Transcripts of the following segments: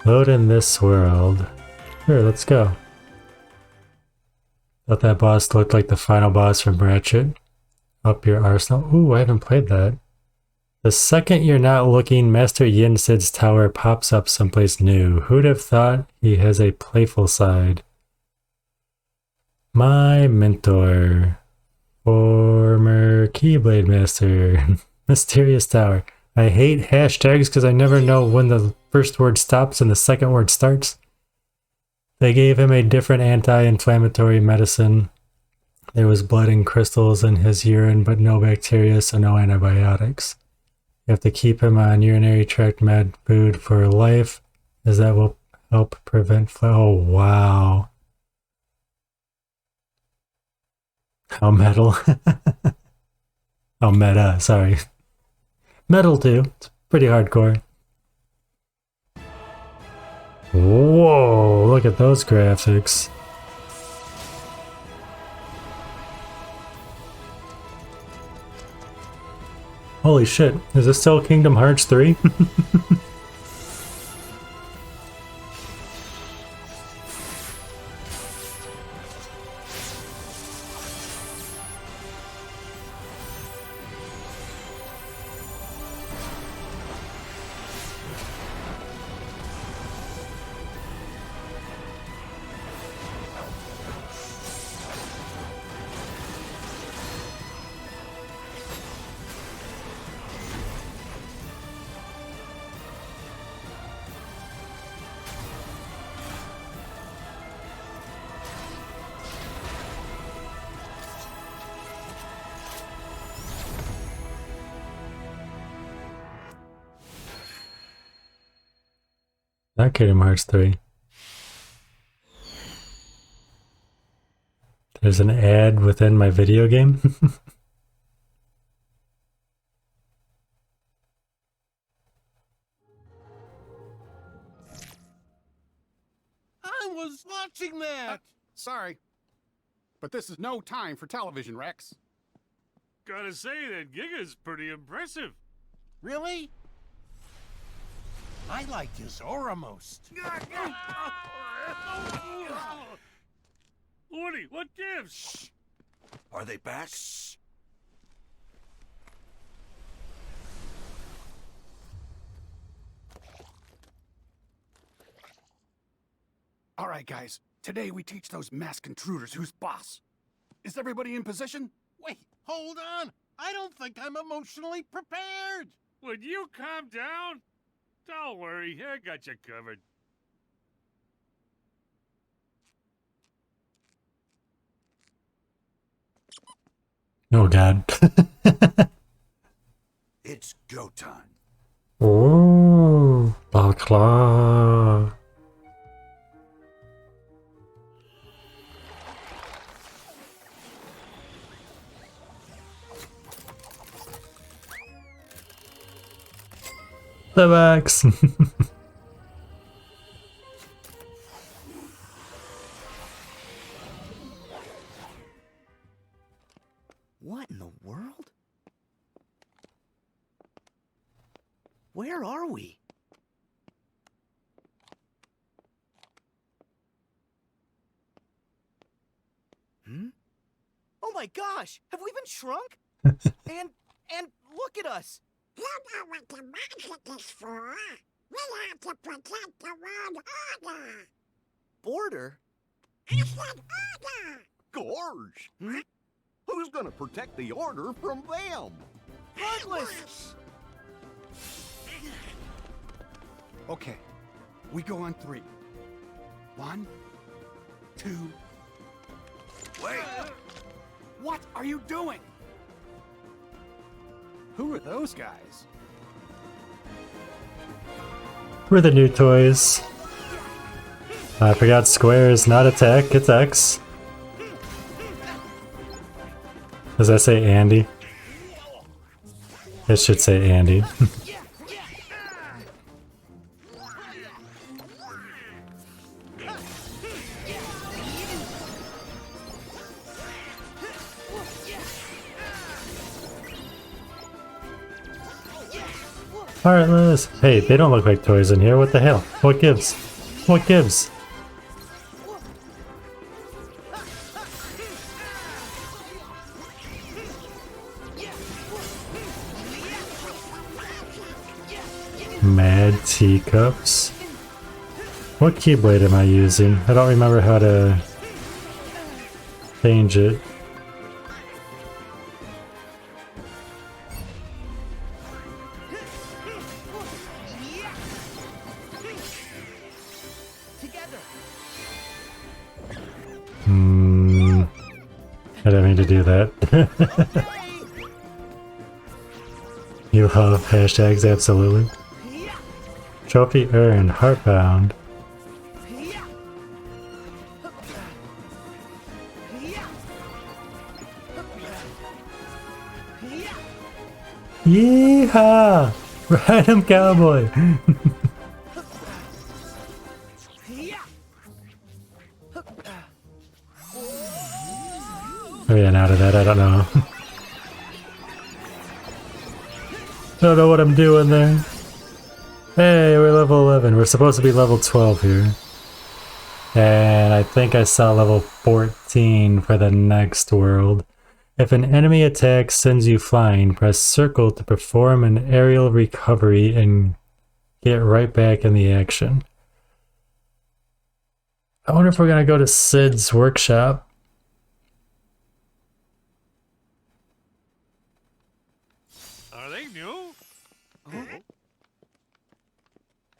Load in this world. Sure, let's go. Thought that boss looked like the final boss from Ratchet. Up your arsenal. Ooh, I haven't played that. The second you're not looking, Master Yin Sid's tower pops up someplace new. Who'd have thought he has a playful side? My mentor. Former Keyblade Master. Mysterious Tower. I hate hashtags because I never know when the first word stops and the second word starts. They gave him a different anti-inflammatory medicine. There was blood and crystals in his urine, but no bacteria, so no antibiotics. You have to keep him on urinary tract med food for life, as that will help prevent oh, wow. How metal. Oh, meta, sorry. Metal too. It's pretty hardcore. Whoa, look at those graphics. Holy shit, is this still Kingdom Hearts 3? Not Kingdom Hearts 3. There's an ad within my video game. I was watching that! Sorry, but this is no time for television, Rex. Gotta say, that Giga's pretty impressive. Really? I liked his aura most. Woody, what gives? Are they back? Shh. All right, guys. Today we teach those masked intruders who's boss. Is everybody in position? Wait, hold on. I don't think I'm emotionally prepared. Would you calm down? Don't worry, I got you covered. Oh god. It's go time. Oh, Balaclava. The Max. What in the world? Where are we? Oh my gosh! Have we been shrunk? and look at us! You know what the magic is for? We have to protect the world order. Border? I said order. Gorge! Who's gonna protect the order from them? Heartless! Okay, we go on 3. 1, 2. Wait! What are you doing? Who are those guys? We're the new toys. I forgot square is not attack, it's X. Does that say Andy? It should say Andy. Heartless! Hey, they don't look like toys in here. What the hell? What gives? What gives? Mad teacups? What keyblade am I using? I don't remember how to change it. I didn't mean to do that. You love hashtags, absolutely. Trophy earned, heartbound. Yeehaw! Ride 'em, cowboy! I ran out of that, I don't know. Don't know what I'm doing there. Hey, we're level 11. We're supposed to be level 12 here. And I think I saw level 14 for the next world. If an enemy attack sends you flying, press circle to perform an aerial recovery and get right back in the action. I wonder if we're gonna go to Sid's workshop. Are they new?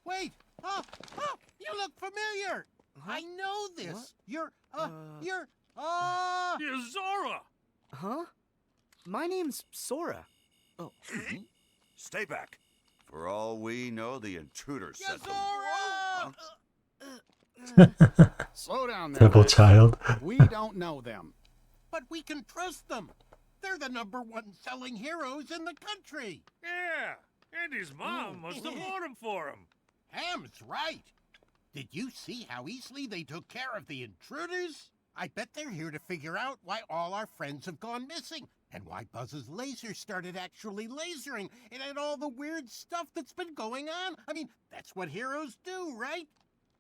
Wait! You look familiar! I know this! You're You're Zora! Huh? My name's Sora. Oh. Stay back. For all we know, the intruder said Zora! Slow down there. Devil Max. child. We don't know them. But we can trust them. They're the #1 selling heroes in the country. Yeah, and his mom must have bought him for him. Ham's right. Did you see how easily they took care of the intruders? I bet they're here to figure out why all our friends have gone missing, and why Buzz's laser started actually lasering, and all the weird stuff that's been going on. I mean, that's what heroes do, right?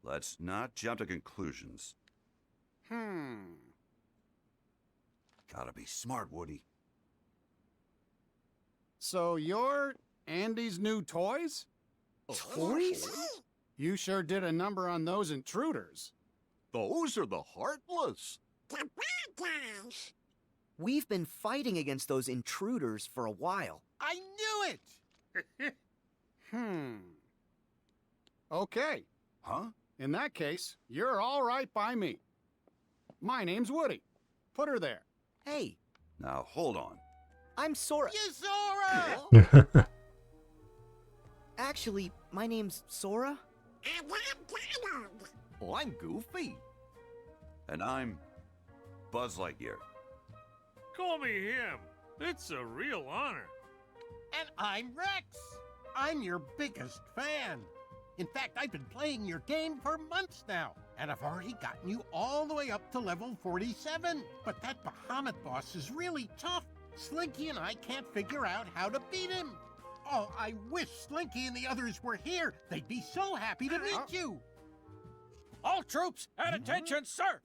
Let's not jump to conclusions. Gotta be smart, Woody. So you're Andy's new toys? Toys? You sure did a number on those intruders. Those are the Heartless. The bad guys. We've been fighting against those intruders for a while. I knew it! Okay. Huh? In that case, you're all right by me. My name's Woody. Put her there. Hey, Now, hold on. I'm Sora. Zora! Actually, my name's Sora. And I'm Donald. Well, I'm Goofy. And I'm Buzz Lightyear. Call me him. It's a real honor. And I'm Rex. I'm your biggest fan. In fact, I've been playing your game for months now, and I've already gotten you all the way up to level 47. But that Bahamut boss is really tough. Slinky and I can't figure out how to beat him. Oh, I wish Slinky and the others were here. They'd be so happy to meet you. All troops, at attention, sir!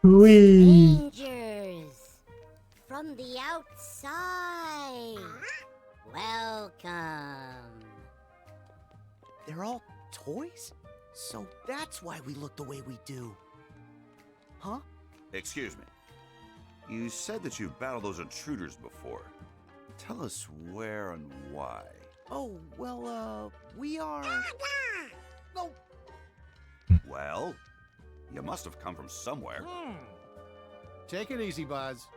Wee! Rangers from the outside. Welcome. They're all toys? So that's why we look the way we do. Huh? Excuse me. You said that you've battled those intruders before. Tell us where and why. Oh, well, we are... No, Well, you must have come from somewhere. Take it easy, Buzz.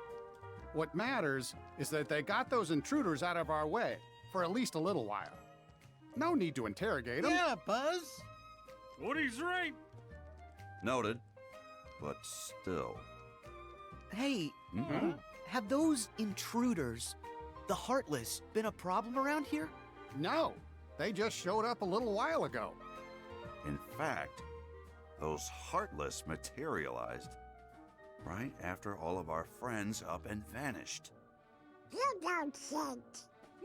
What matters is that they got those intruders out of our way for at least a little while. No need to interrogate them. yeah, Buzz. Woody's right. Noted. But still. Hey, have those intruders, the Heartless, been a problem around here? No, they just showed up a little while ago. In fact, those Heartless materialized right after all of our friends up and vanished. You don't think.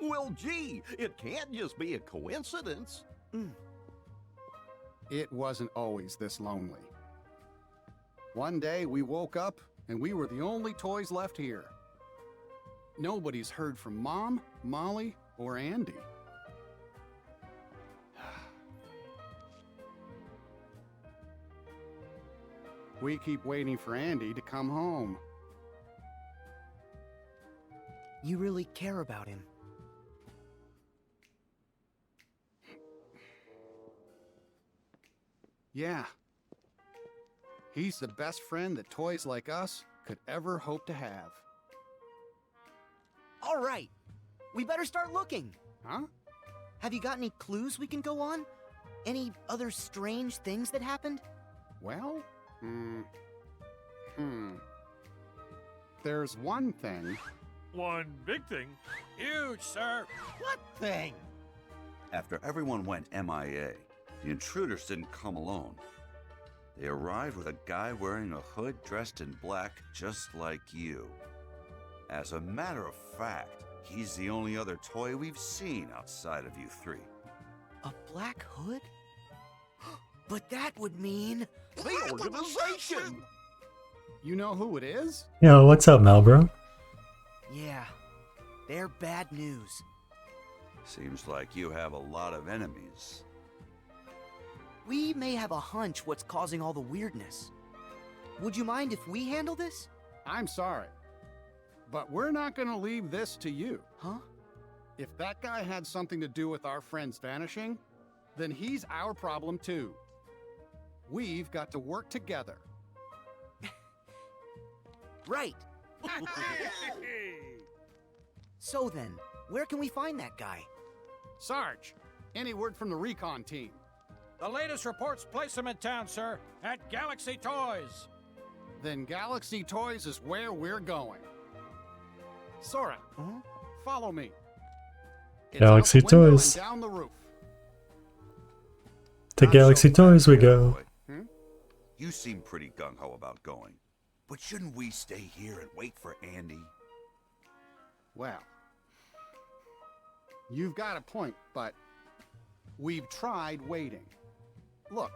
Well, gee, it can't just be a coincidence. It wasn't always this lonely. One day we woke up and we were the only toys left here. Nobody's heard from Mom, Molly, or Andy. We keep waiting for Andy to come home. You really care about him. Yeah. He's the best friend that toys like us could ever hope to have. All right. We better start looking. Huh? Have you got any clues we can go on? Any other strange things that happened? Well, There's one thing. One big thing. Huge, sir. What thing? After everyone went MIA, the intruders didn't come alone. They arrived with a guy wearing a hood dressed in black just like you. As a matter of fact, he's the only other toy we've seen outside of you three. A black hood? But that would mean... The organization! You know who it is? Yo, what's up, Malbro? Yeah, they're bad news. Seems like you have a lot of enemies. We may have a hunch what's causing all the weirdness. Would you mind if we handle this? I'm sorry, but we're not gonna leave this to you. Huh? If that guy had something to do with our friends vanishing, then he's our problem too. We've got to work together. Right. So then, where can we find that guy? Sarge, any word from the recon team? The latest reports place him in town, sir, at Galaxy Toys. Then Galaxy Toys is where we're going. Sora, follow me. It's Galaxy out the window Toys. and down the roof. To Not Galaxy so Toys we fast there, go. boy. You seem pretty gung-ho about going. But shouldn't we stay here and wait for Andy? Well, you've got a point, but we've tried waiting. Look,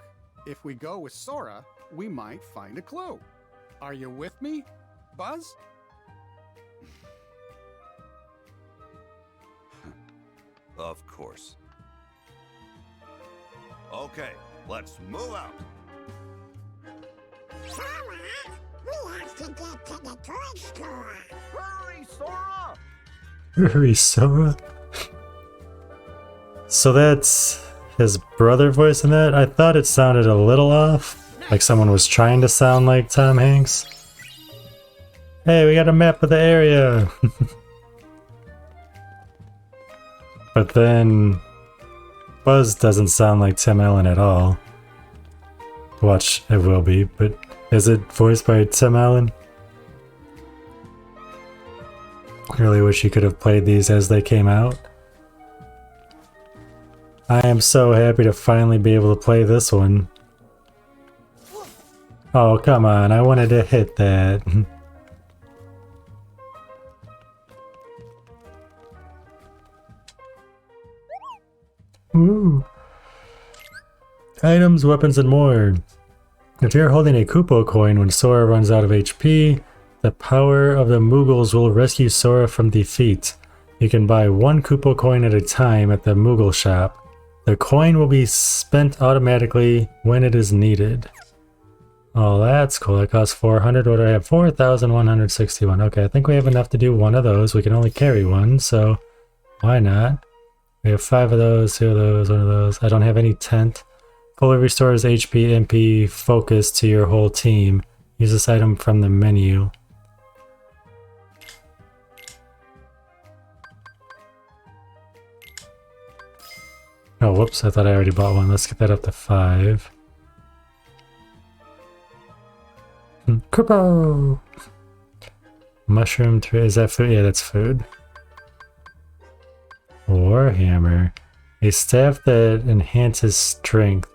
if we go with Sora, we might find a clue. Are you with me, Buzz? Of course. Okay, let's move out. Sora, we have to get to the toy store. Hurry, Sora! Hurry, Sora. So that's his brother voicing that? I thought it sounded a little off. Like someone was trying to sound like Tom Hanks. Hey, we got a map of the area. But then Buzz doesn't sound like Tim Allen at all. Watch, it will be, but is it voiced by Tim Allen? I really wish you could have played these as they came out. I am so happy to finally be able to play this one. Oh, come on, I wanted to hit that. Ooh. Items, weapons, and more. If you're holding a Koopo coin when Sora runs out of HP, the power of the Moogles will rescue Sora from defeat. You can buy one Koopo coin at a time at the Moogle shop. The coin will be spent automatically when it is needed. Oh, that's cool. It costs 400. What do I have? 4,161. Okay, I think we have enough to do one of those. We can only carry one, so why not? We have 5 of those, 2 of those, 1 of those. I don't have any tent. Fully restores HP, MP, focus to your whole team. Use this item from the menu. Oh, whoops, I thought I already bought one. Let's get that up to 5. Koopo! Mushroom tree, is that food? Yeah, that's food. Warhammer. A staff that enhances strength.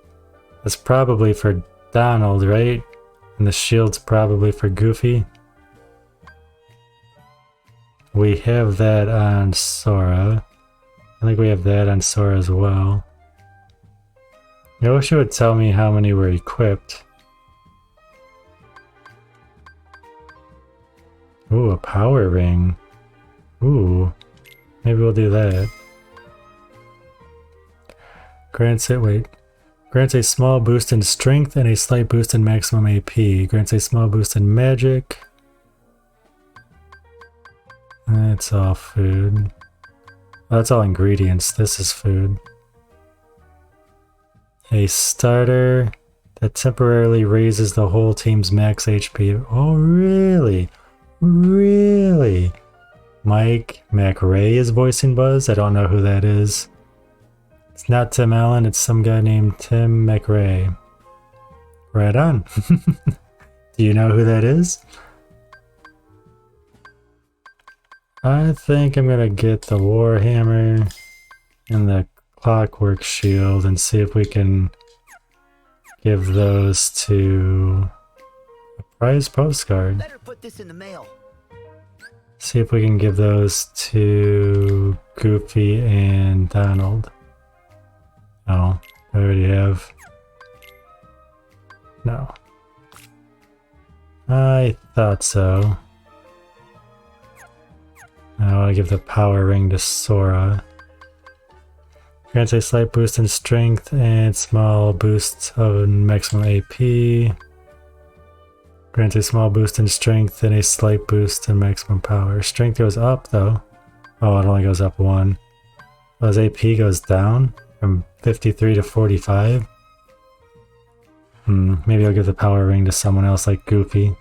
That's probably for Donald, right? And the shield's probably for Goofy. We have that on Sora. I think we have that on Sora as well. I wish it would tell me how many were equipped. Ooh, a power ring. Ooh, maybe we'll do that. Grants a small boost in strength and a slight boost in maximum AP. Grants a small boost in magic. That's all food. Oh, that's all ingredients. This is food. A starter that temporarily raises the whole team's max HP. Oh, really? Really? Mike McRae is voicing Buzz? I don't know who that is. It's not Tim Allen, it's some guy named Tim McRae. Right on. Do you know who that is? I think I'm gonna get the Warhammer and the Clockwork Shield and see if we can give those to a prize postcard. Better put this in the mail. See if we can give those to Goofy and Donald. Oh, I already have. No. I thought so. I want to give the power ring to Sora. Grants a slight boost in strength and small boost of maximum AP. Grants a small boost in strength and a slight boost in maximum power. Strength goes up though. Oh, it only goes up 1. Oh, his AP goes down from 53 to 45. Maybe I'll give the power ring to someone else like Goofy.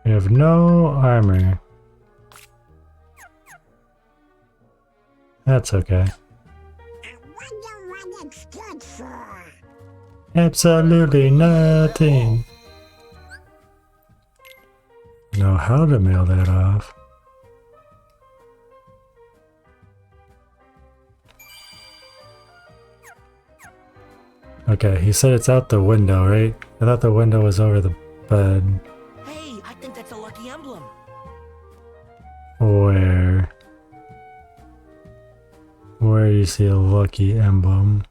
We have no armor. That's okay. I wonder what it's good for. Absolutely nothing. Know how to mail that off. Okay, he said it's out the window, right? I thought the window was over the bed. Hey, I think that's a lucky emblem. Where? Where do you see a lucky emblem?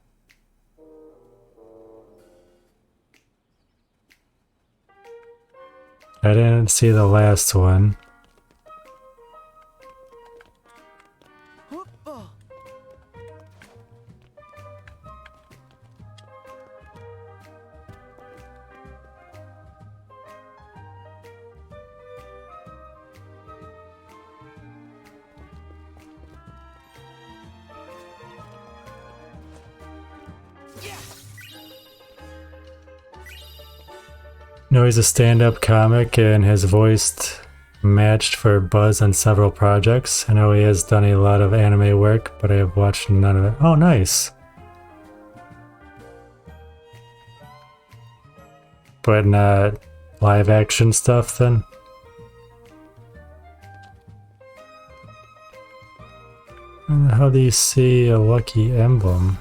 I didn't see the last one. Oh. No, he's a stand-up comic and has voiced matched for Buzz on several projects. I know he has done a lot of anime work, but I have watched none of it. Oh, nice. But not live action stuff then? How do you see a lucky emblem?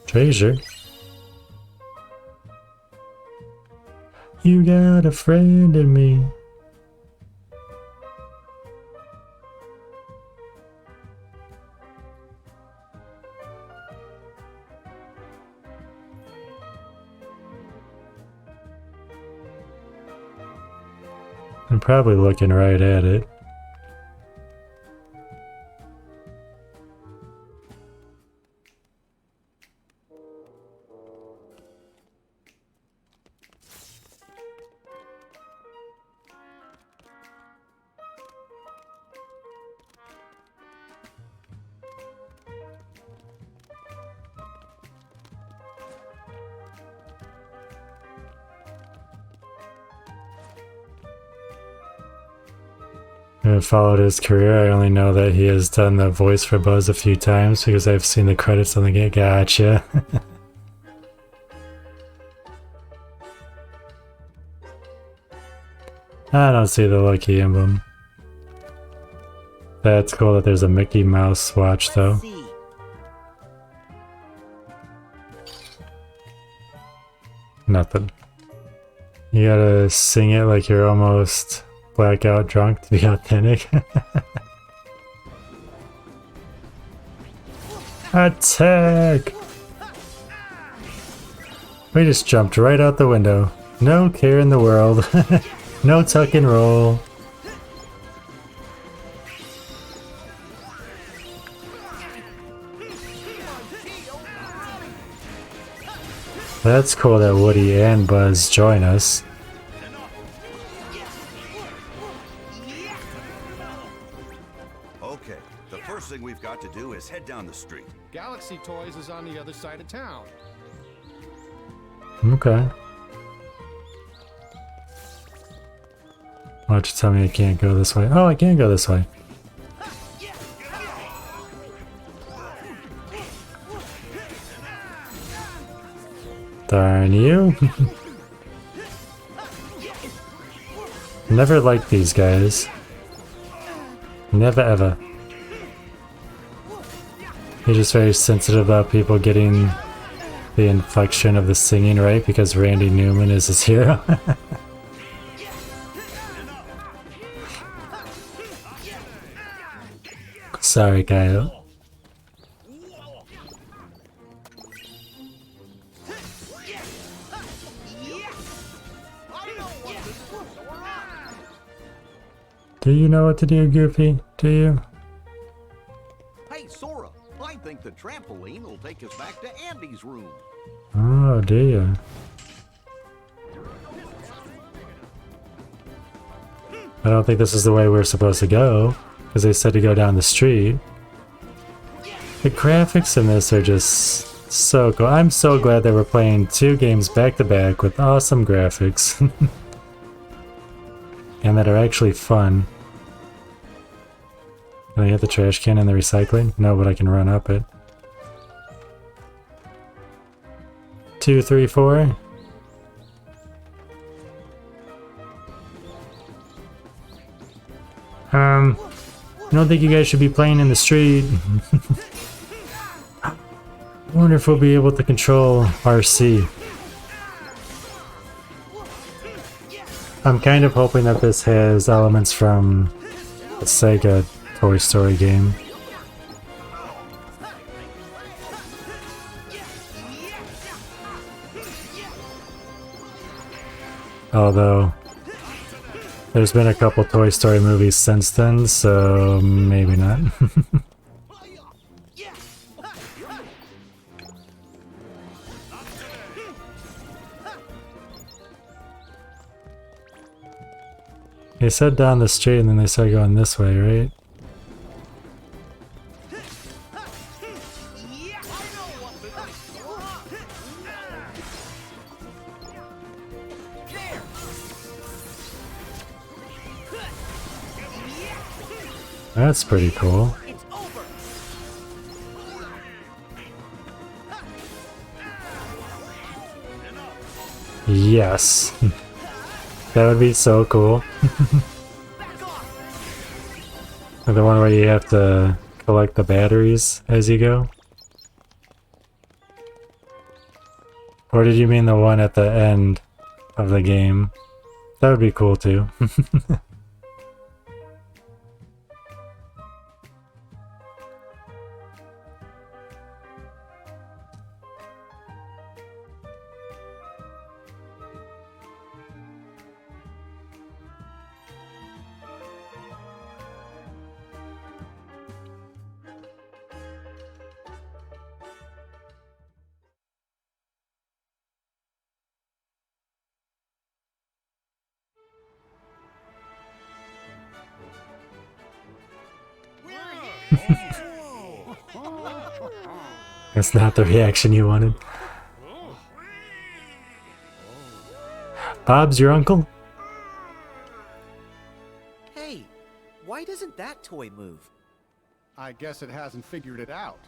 Treasure? You got a friend in me. I'm probably looking right at it. I haven't followed his career. I only know that he has done the voice for Buzz a few times because I've seen the credits on the game. Gotcha. I don't see the lucky emblem. That's cool that there's a Mickey Mouse watch though. Let's see. Nothing. You gotta sing it like you're almost blackout drunk to be authentic. Attack! We just jumped right out the window. No care in the world. No tuck and roll. That's cool that Woody and Buzz join us. Okay, the first thing we've got to do is head down the street. Galaxy Toys is on the other side of town. Okay. Why don't you tell me I can't go this way? Oh, I can go this way. Darn you. Never liked these guys. Never ever. You're just very sensitive about people getting the inflection of the singing right because Randy Newman is his hero. Sorry, Kyle. Do you know what to do, Goofy? Do you? Hey, Sora, I think the trampoline will take us back to Andy's room. Oh, do you? I don't think this is the way we're supposed to go, because they said to go down the street. The graphics in this are just so cool. I'm so glad that we're playing two games back to back with awesome graphics. And that are actually fun. Can I hit the trash can in the recycling? No, but I can run up it. 2, 3, 4. I don't think you guys should be playing in the street. I wonder if we'll be able to control RC. I'm kind of hoping that this has elements from the Sega Toy Story game. Although, there's been a couple Toy Story movies since then, so maybe not. They said down the street and then they started going this way, right? That's pretty cool. Yes. That would be so cool. The one where you have to collect the batteries as you go? Or did you mean the one at the end of the game? That would be cool too. That's not the reaction you wanted. Bob's your uncle? Hey, Why doesn't that toy move? I guess it hasn't figured it out.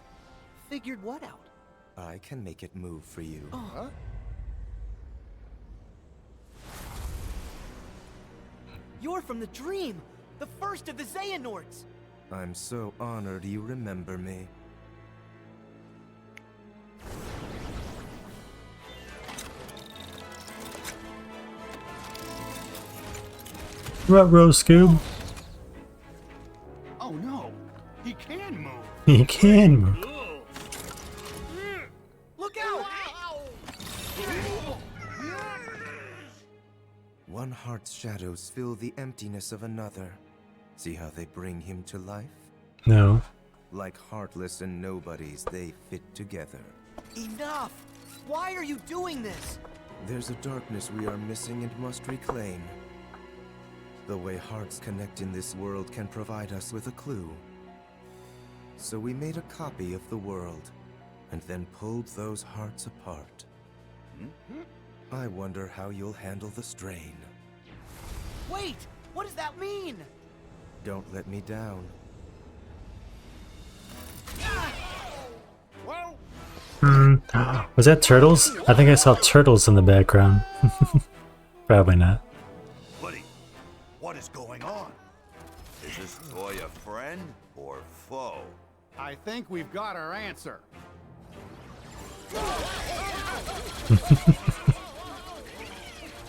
Figured what out? I can make it move for you. Huh? You're from the dream! The first of the Xehanorts! I'm so honored you remember me. Ruh-roh, Scoob. Oh no, he can move. He can move. Look out! One heart's shadows fill the emptiness of another. See how they bring him to life? No. Like heartless and nobodies, they fit together. Enough! Why are you doing this? There's a darkness we are missing and must reclaim. The way hearts connect in this world can provide us with a clue. So we made a copy of the world, and then pulled those hearts apart. I wonder how you'll handle the strain. Wait! What does that mean? Don't let me down. Was that turtles? I think I saw turtles in the background. Probably not. Buddy, what is going on? Is this toy a friend or foe? I think we've got our answer.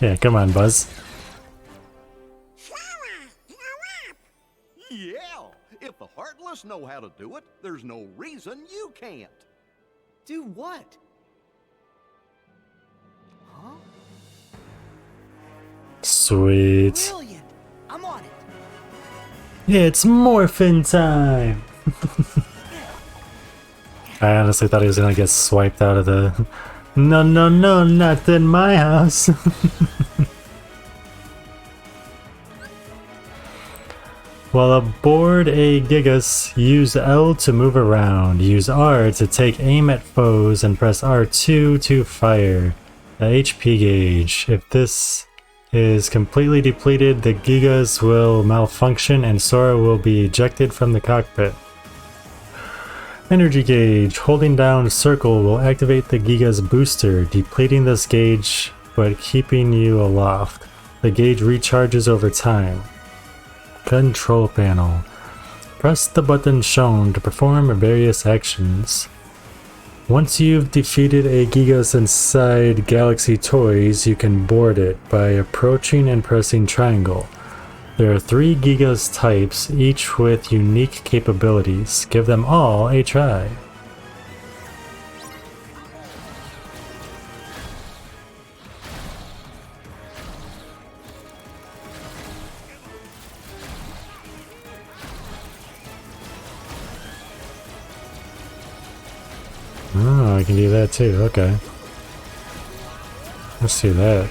Yeah, come on, Buzz. Yeah! If the Heartless know how to do it, there's no reason you can't. Do what? Huh? Sweet. Brilliant! I'm on it! It's morphin' time! I honestly thought he was gonna get swiped out of the... No, no, no, not in my house! While aboard a Gigas, use L to move around, use R to take aim at foes, and press R2 to fire. The HP gauge. If this is completely depleted, the Gigas will malfunction and Sora will be ejected from the cockpit. Energy gauge. Holding down circle will activate the Giga's booster, depleting this gauge but keeping you aloft. The gauge recharges over time. Control panel. Press the button shown to perform various actions. Once you've defeated a Gigas inside Galaxy Toys, you can board it by approaching and pressing triangle. There are 3 Gigas types, each with unique capabilities. Give them all a try. Oh, I can do that too, okay. Let's do that.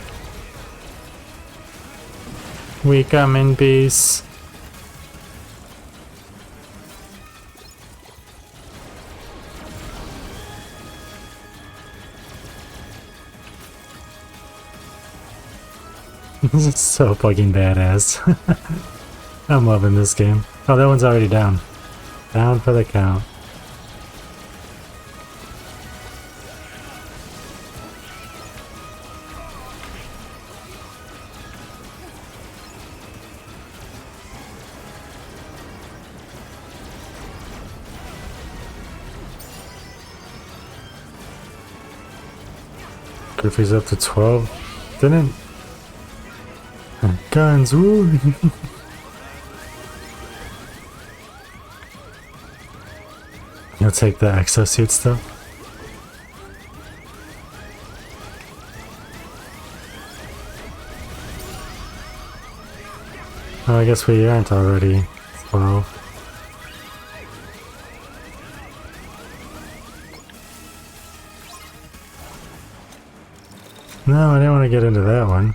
We come in peace. This is so fucking badass. I'm loving this game. Oh, that one's already down. Down for the count. Goofy's up to 12. Didn't... Guns, woo! You'll take the exosuit stuff? Oh, I guess we aren't already 12. No, I didn't want to get into that one.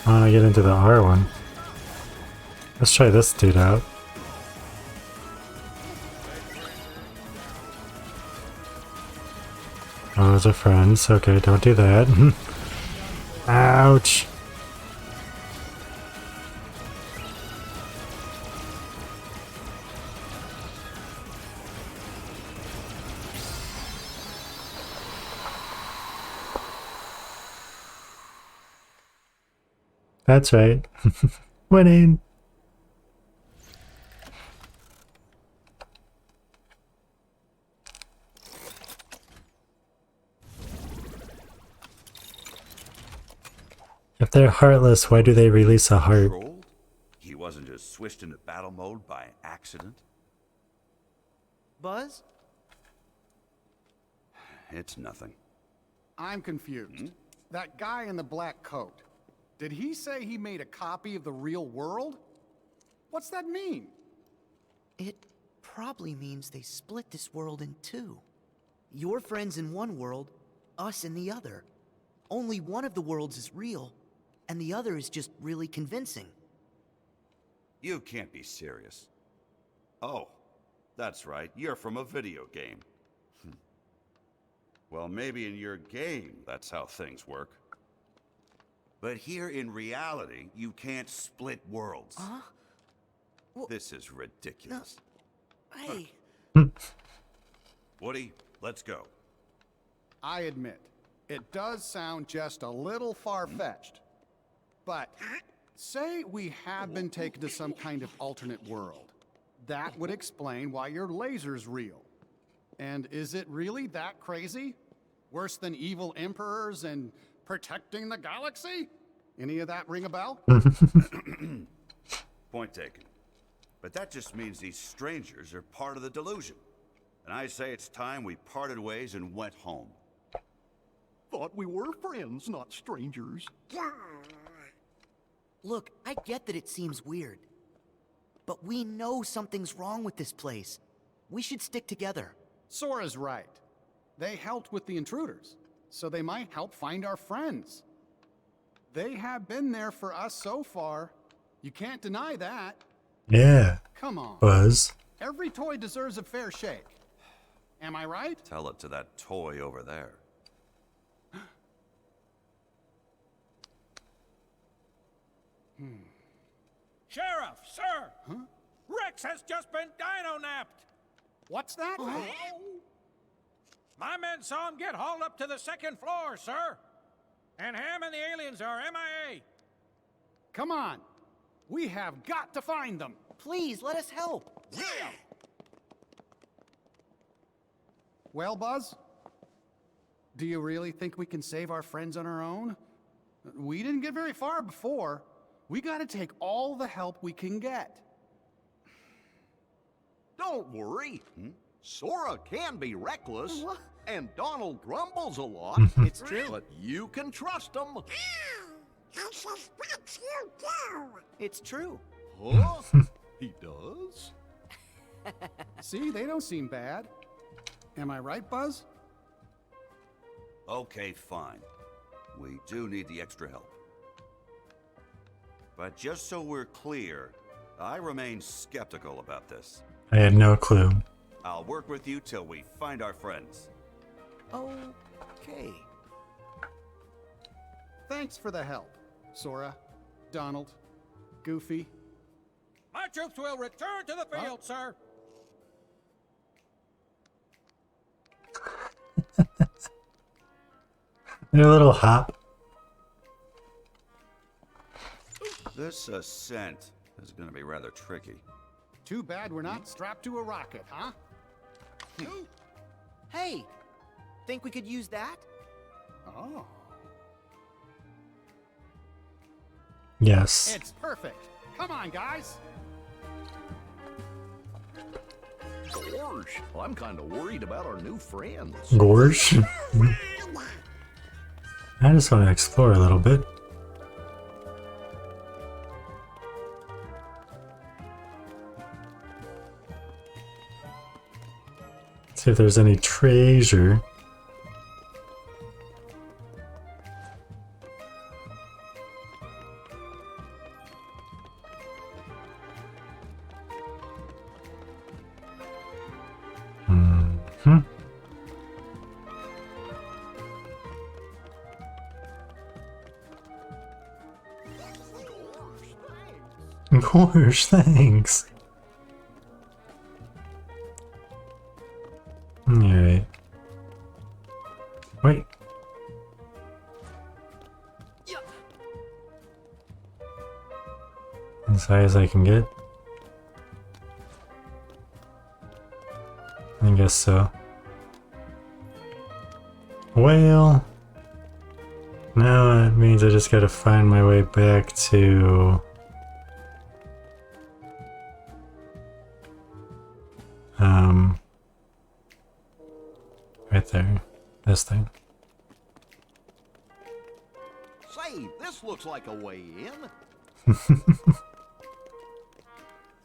I want to get into the R one. Let's try this dude out. Oh, those are friends. Okay, don't do that. That's right. Winning. If they're heartless, why do they release a heart? Trolled? He wasn't just switched into battle mode by accident. Buzz? It's nothing. I'm confused. That guy in the black coat, did he say he made a copy of the real world? What's that mean? It probably means they split this world in two. Your friends in one world, us in the other. Only one of the worlds is real, and the other is just really convincing. You can't be serious. Oh, that's right. You're from a video game. Well, maybe in your game, that's how things work. But here in reality, you can't split worlds. Huh? Well, This is ridiculous. hey, Woody, let's go. I admit, it does sound just a little far-fetched. But say we have been taken to some kind of alternate world. That would explain why your laser's real. And is it really that crazy? Worse than evil emperors and protecting the galaxy? Any of that ring a bell? Point taken. But that just means these strangers are part of the delusion. And I say it's time we parted ways and went home. Thought we were friends, not strangers. look, I get that it seems weird. But we know something's wrong with this place. We should stick together. Sora's right. They helped with the intruders, so they might help find our friends. They have been there for us so far. You can't deny that. Yeah. Come on. Buzz. Every toy deserves a fair shake. Am I right? Tell it to that toy over there. Sheriff, sir! Huh? Rex has just been dino-napped! What's that? My men saw him get hauled up to the second floor, sir! And Ham and the aliens are MIA! Come on. We have got to find them. Please, let us help. Well, Buzz? Do you really think we can save our friends on our own? We didn't get very far before. We gotta take all the help we can get. Don't worry. Sora can be reckless, and Donald grumbles a lot. It's true. But you can trust him. I suspect you do. It's true. Huh? He does? See, they don't seem bad. Am I right, Buzz? Okay, fine. We do need the extra help. But just so we're clear, I remain skeptical about this. I had no clue. I'll work with you till we find our friends. Okay. Thanks for the help, Sora, Donald, Goofy. My troops will return to the field, sir! They're a little hop. This ascent is going to be rather tricky. Too bad we're not strapped to a rocket, huh? Hey, think we could use that? Oh. Yes. It's perfect. Come on, guys. Gorge, I'm kind of worried about our new friends. Gorge. I just want to explore a little bit. See if there's any treasure. Gosh, thanks. Alright. Wait. as I can get. I guess so. Well, now it means I just gotta find my way back to right there, this thing. Say, this looks like a way in.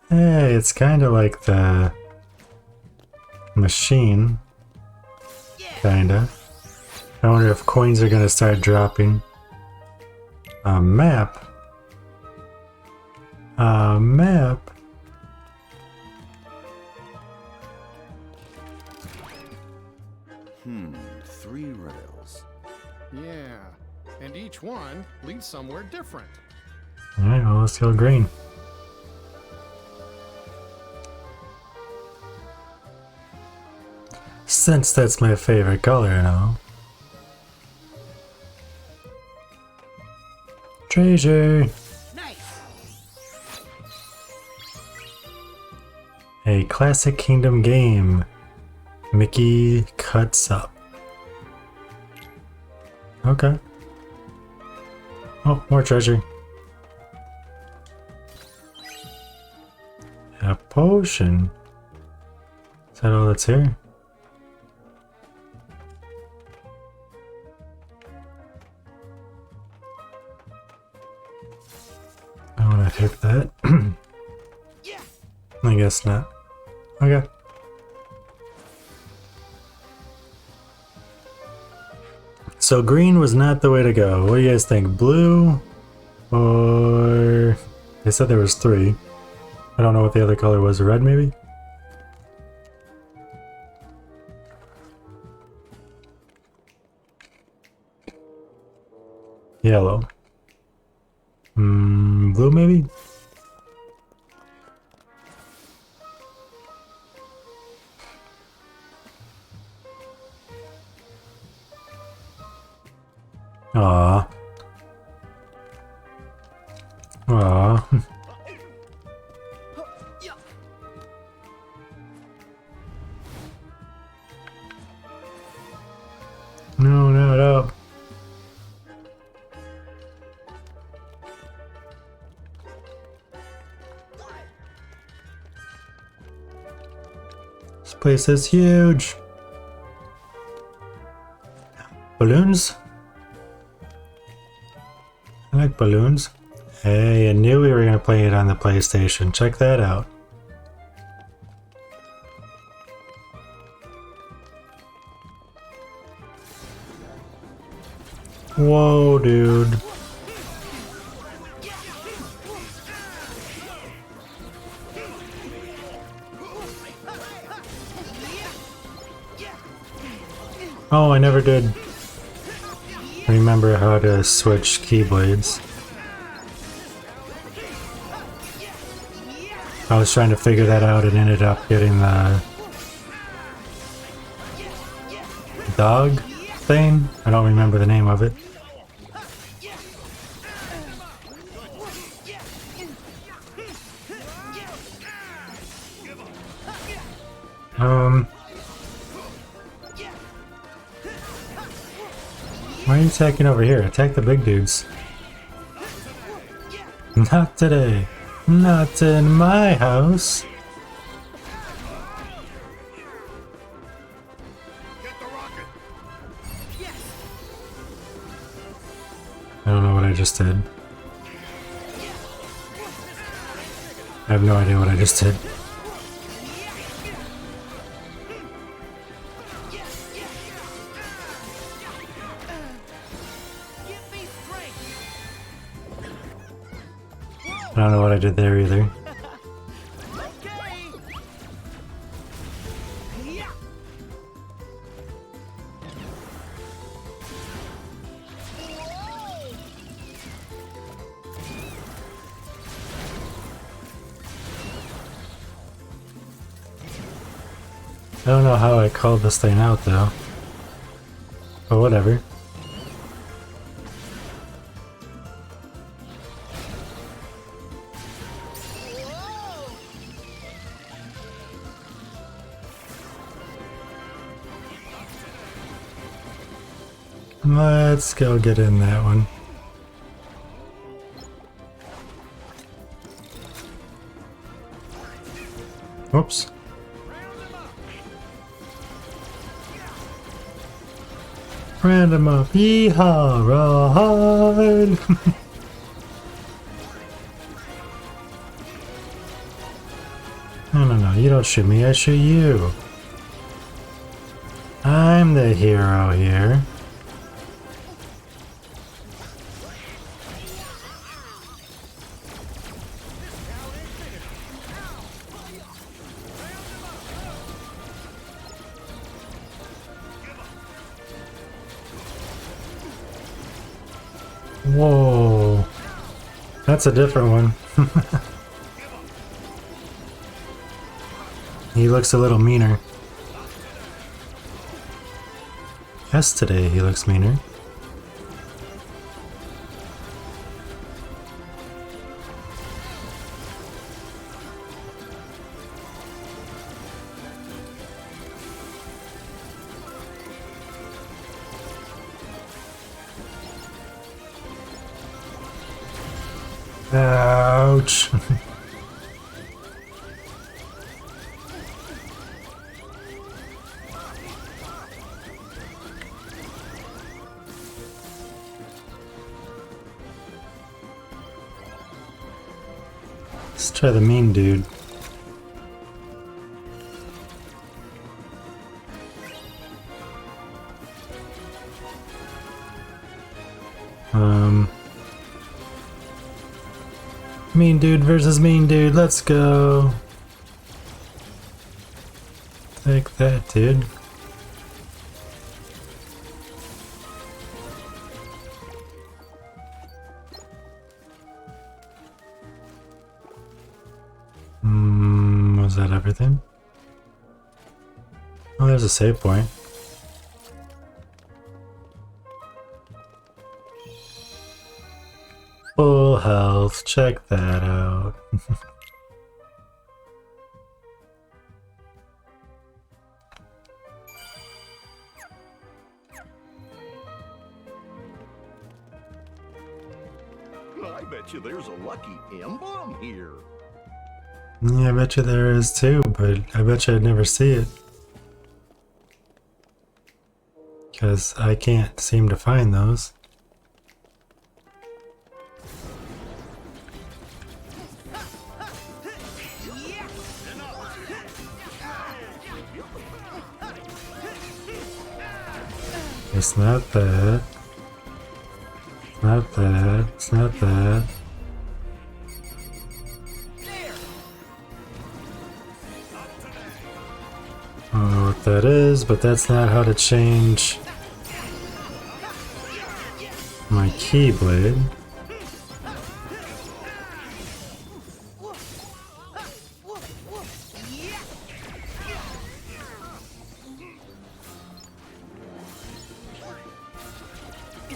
Hey, it's kind of like the machine, kinda. I wonder if coins are gonna start dropping. A map. A map. Three rails. Yeah, and each one leads somewhere different. Alright, well, let's go green. Since that's my favorite color and all. Treasure! A classic Kingdom game. Mickey cuts up. Okay. Oh, more treasure. A potion. Is that all that's here? I want to take that. I guess not. Okay. So green was not the way to go. What do you guys think? Blue? Or... They said there was 3. I don't know what the other color was. Red, maybe? Yellow. Blue, maybe? Aww. Aww. No, no. This place is huge. Balloons? I like balloons. Hey, I knew we were going to play it on the PlayStation. Check that out. Whoa, dude. Oh, I never did remember how to switch keyblades. I was trying to figure that out and ended up getting the dog thing. I don't remember the name of it. Why are you attacking over here? Attack the big dudes. Not today. Not in my house. I don't know what I just did. I have no idea what I just did. I don't know what I did there either. I don't know how I called this thing out though. But whatever. Let's go get in that one. Oops. Round him up. Yeehaw! Ride! No, you don't shoot me, I shoot you. I'm the hero here. Whoa. That's a different one. He looks a little meaner. Yesterday he looks meaner. Ouch. Let's try the mean dude. Mean dude versus mean dude, let's go. Take that, dude. Was that everything? Oh, there's a save point. Full health, check that out. I bet you there's a lucky emblem here. Yeah, I bet you there is too, but I bet you I'd never see it. Because I can't seem to find those. It's not that. It's not that. It's not that. I don't know what that is, but that's not how to change my keyblade.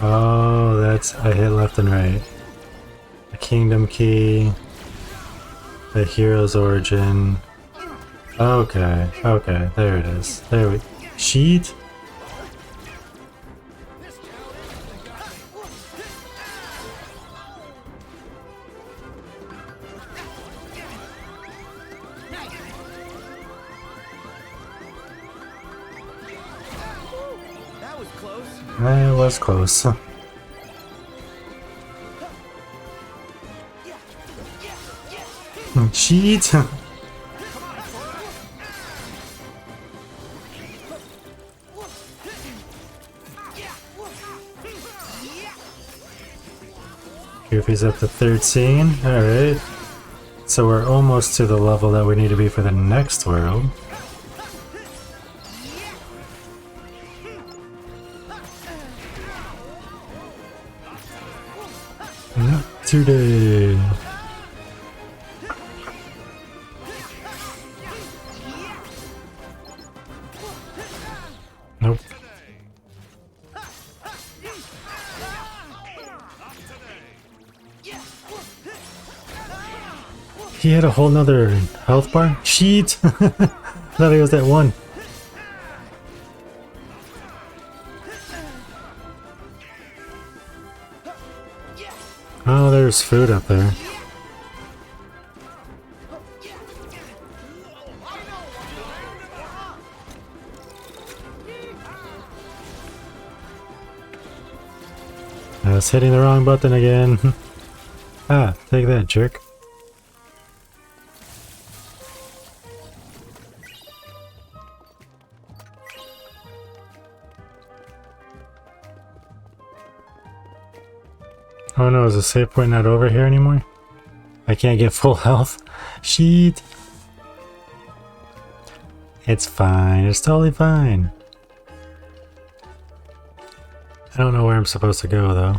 Oh, that's, I hit left and right. The kingdom key, the hero's origin. Okay, okay, there it is. There we, sheet? That was close. That was close. Cheat! Goofy's up to 13. Alright. So we're almost to the level that we need to be for the next world. Not today. Nope. He had a whole nother health bar? Cheat! I thought he was at 1. there's food up there. I was hitting the wrong button again. Ah, take that, jerk. Oh no, is the save point not over here anymore? I can't get full health. Sheet. It's fine. It's totally fine. I don't know where I'm supposed to go though.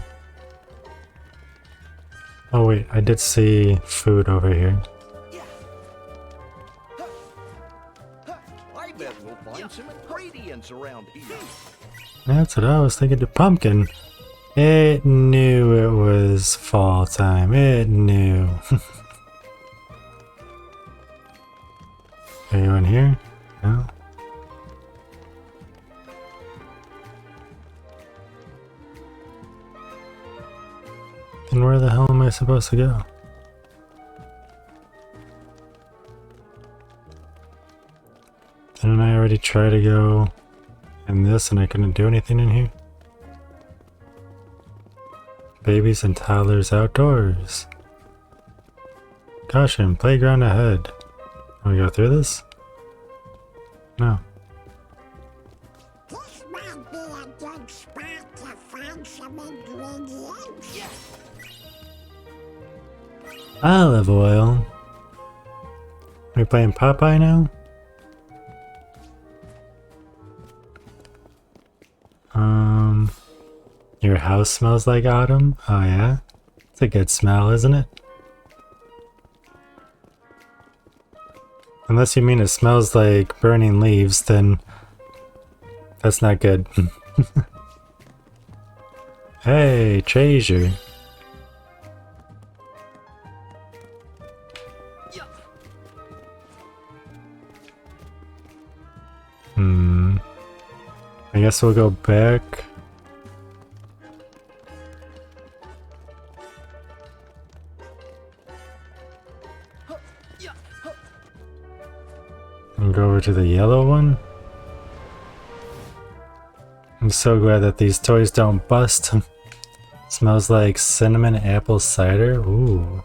Oh wait, I did see food over here. I bet we'll find some ingredients around here. That's what I was thinking. The pumpkin. It knew it was fall time. It knew. Anyone here? No? Then where the hell am I supposed to go? Didn't I already try to go in this and I couldn't do anything in here? Babies and toddlers outdoors. Caution, playground ahead. Can we go through this? No. This might be a good spot to find some ingredients. Olive oil. Are we playing Popeye now? Your house smells like autumn? Oh yeah? It's a good smell, isn't it? Unless you mean it smells like burning leaves, then that's not good. Hey, treasure. I guess we'll go back. And go over to the yellow one. I'm so glad that these toys don't bust. Smells like cinnamon apple cider. Ooh.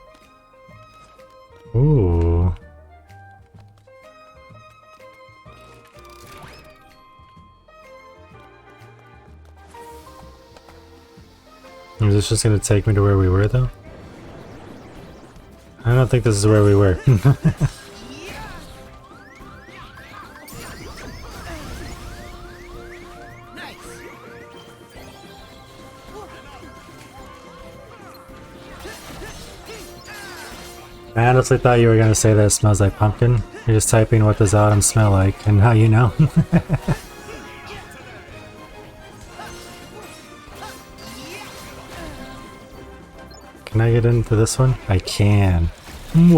Ooh. Is this just gonna take me to where we were though? I don't think this is where we were. I honestly thought you were gonna say that it smells like pumpkin. You're just typing what does autumn smell like, and how you know. Can I get into this one? I can. I'm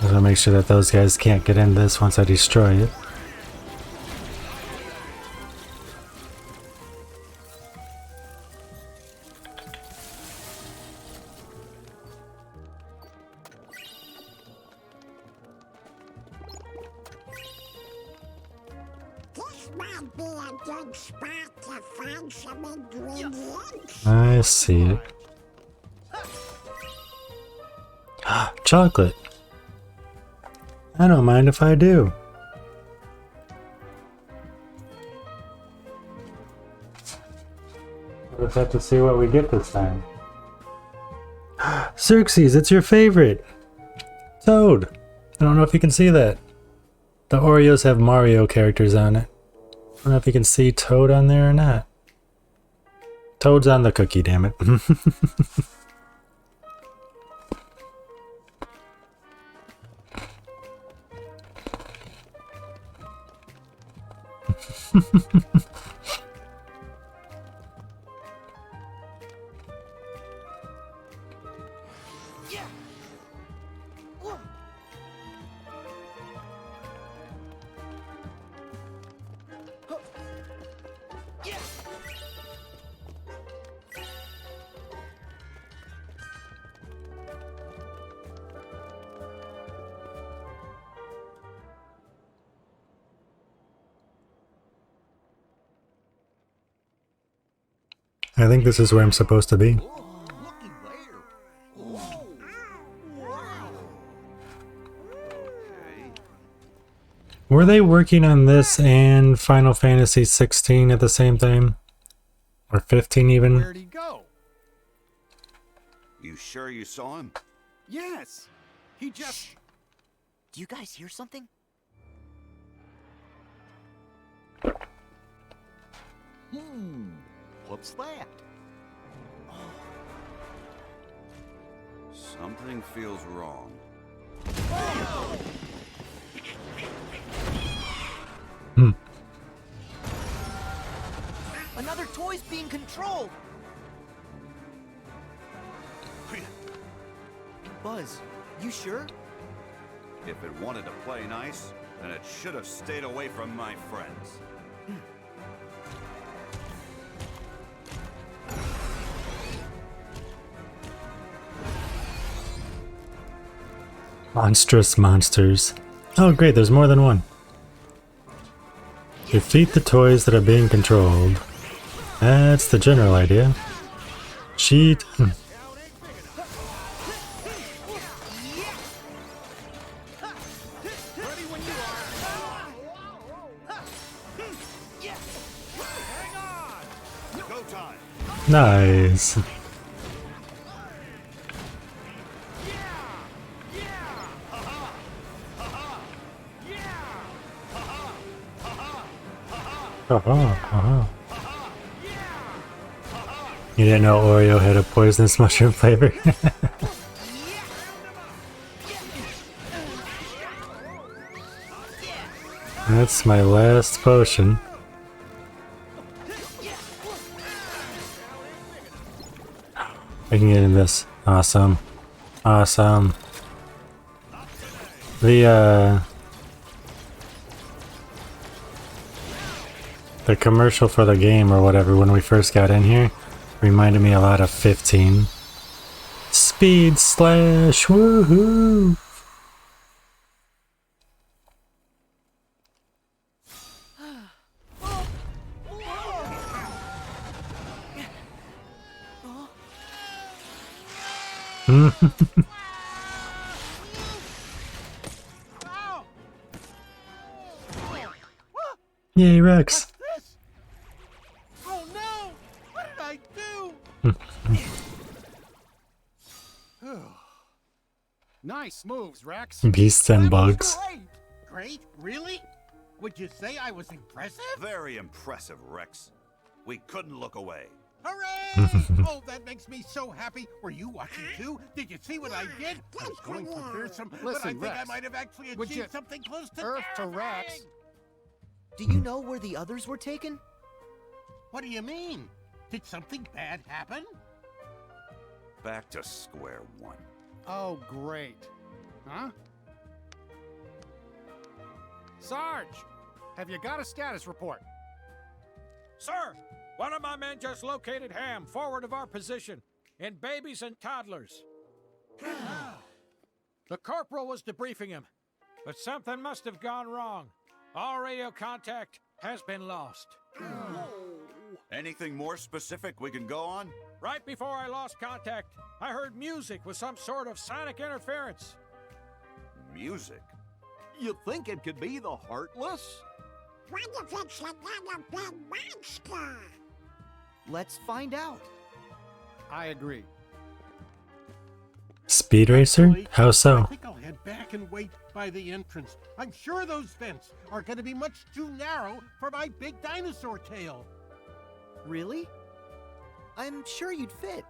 gonna make sure that those guys can't get in this once I destroy it. This might be a good spot to find some ingredients. I see it. Chocolate. I don't mind if I do. We'll just have to see what we get this time. Xerxes, it's your favorite! Toad! I don't know if you can see that. The Oreos have Mario characters on it. I don't know if you can see Toad on there or not. Toad's on the cookie, damn it. I think this is where I'm supposed to be. Oh, looky there. Whoa. Okay. Were they working on this and Final Fantasy 16 at the same time? Or 15 even? Where'd he go? You sure you saw him? Yes. He just... Do you guys hear something? What's that? Something feels wrong. Another toy's being controlled! Buzz, you sure? If it wanted to play nice, then it should have stayed away from my friends. Monstrous monsters. Oh great, there's more than one. Defeat the toys that are being controlled. That's the general idea. Cheat. Go time! Nice. You didn't know Oreo had a poisonous mushroom flavor? That's my last potion. I can get in this. Awesome. Awesome. The commercial for the game or whatever when we first got in here reminded me a lot of 15. Speed slash, woohoo! Yay, Rex! This? Oh no! What did I do? Nice moves, Rex. Beasts and bugs. Great! Great? Really? Would you say I was impressive? Very impressive, Rex. We couldn't look away. Hooray! Oh, that makes me so happy. Were you watching too? Did you see what I did? I was going for fearsome, but I Listen, think I Rex, might have actually would you achieved something close to Earth to terrifying. Rex. Do you know where the others were taken? What do you mean? Did something bad happen? Back to square one. Oh, great. Huh? Sarge, have you got a status report? Sir, one of my men just located Ham forward of our position, in babies and toddlers. The corporal was debriefing him, but something must have gone wrong. All radio contact has been lost. Anything more specific we can go on? Right before I lost contact, I heard music with some sort of sonic interference. Music? You think it could be the Heartless? What if it's another big monster? Let's find out. I agree. Speed Racer? Actually, How I so? think I'll head back and wait by the entrance. I'm sure those vents are going to be much too narrow for my big dinosaur tail. Really? I'm sure you'd fit.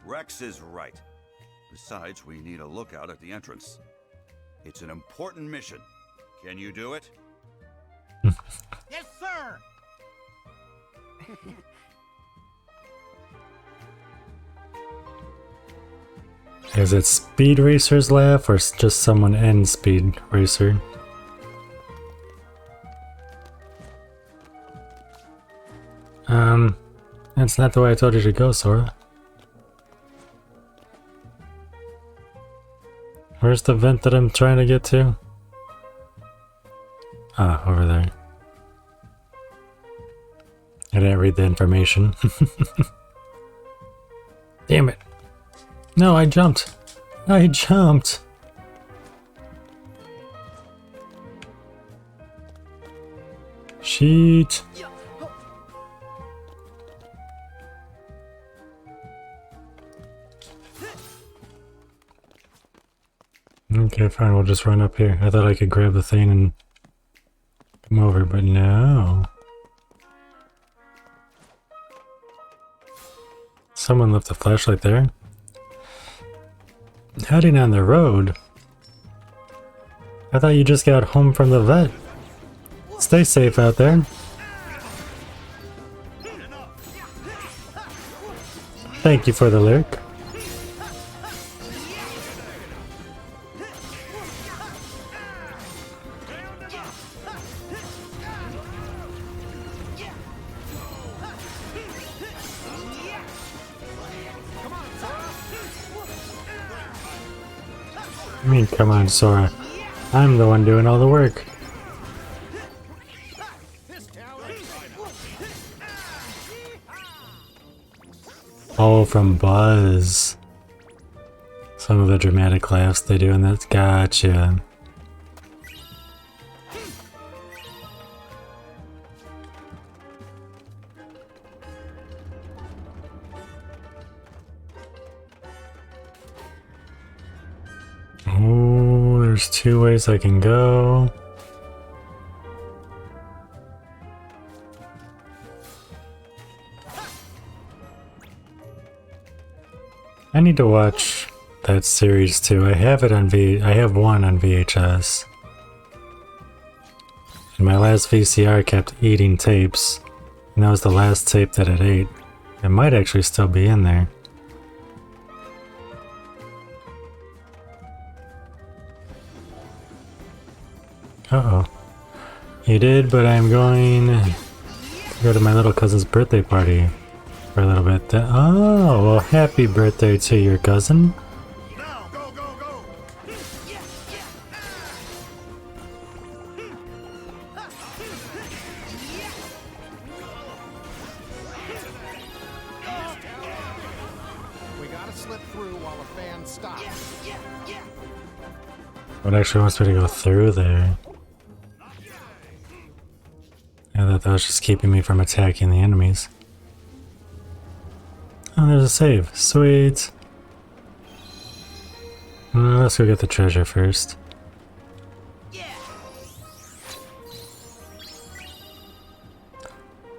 Rex is right. Besides, we need a lookout at the entrance. It's an important mission. Can you do it? Yes, sir! Is it Speed Racer's laugh or just someone in Speed Racer? That's not the way I told you to go, Sora. Where's the vent that I'm trying to get to? Ah, over there. I didn't read the information. Damn it. No, I jumped. I jumped. Sheet. Okay, fine, we'll just run up here. I thought I could grab the thing and come over, but no. Someone left a flashlight there. Heading on the road? I thought you just got home from the vet. Stay safe out there. Thank you for the lyric. I mean, come on, Sora. I'm the one doing all the work. Oh, from Buzz. Some of the dramatic laughs they do in that. Gotcha. Oh, there's two ways I can go. I need to watch that series too. I have it on I have one on VHS. And my last VCR kept eating tapes. And that was the last tape that it ate. It might actually still be in there. Uh-oh. You did, but I'm going to go to my little cousin's birthday party for a little bit. Oh, well, happy birthday to your cousin. Now, go, go, go! We gotta slip through while the fan stops. What actually wants me to go through there? I thought that was just keeping me from attacking the enemies. Oh, there's a save. Sweet. Let's go get the treasure first.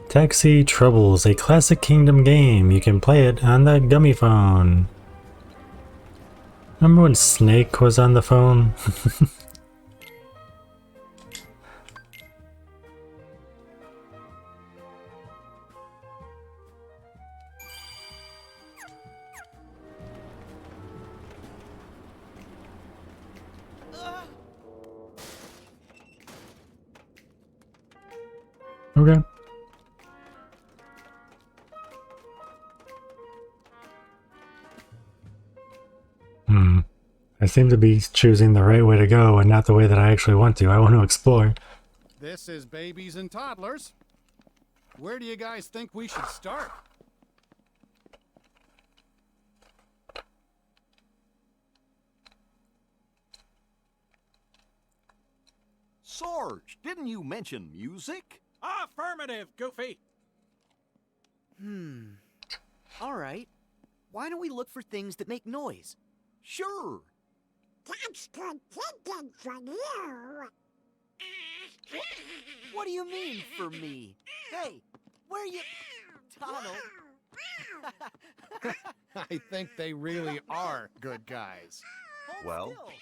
Taxi Troubles, a classic Kingdom game. You can play it on the Gummy phone. Remember when Snake was on the phone? Okay. I seem to be choosing the right way to go and not the way that I actually want to. I want to explore. This is Babies and Toddlers. Where do you guys think we should start? Sarge, didn't you mention music? Affirmative, Goofy. All right. Why don't we look for things that make noise? Sure. That's good thinking from you. What do you mean, for me? Hey, where you... Donald. I think they really are good guys. Hold Well? still.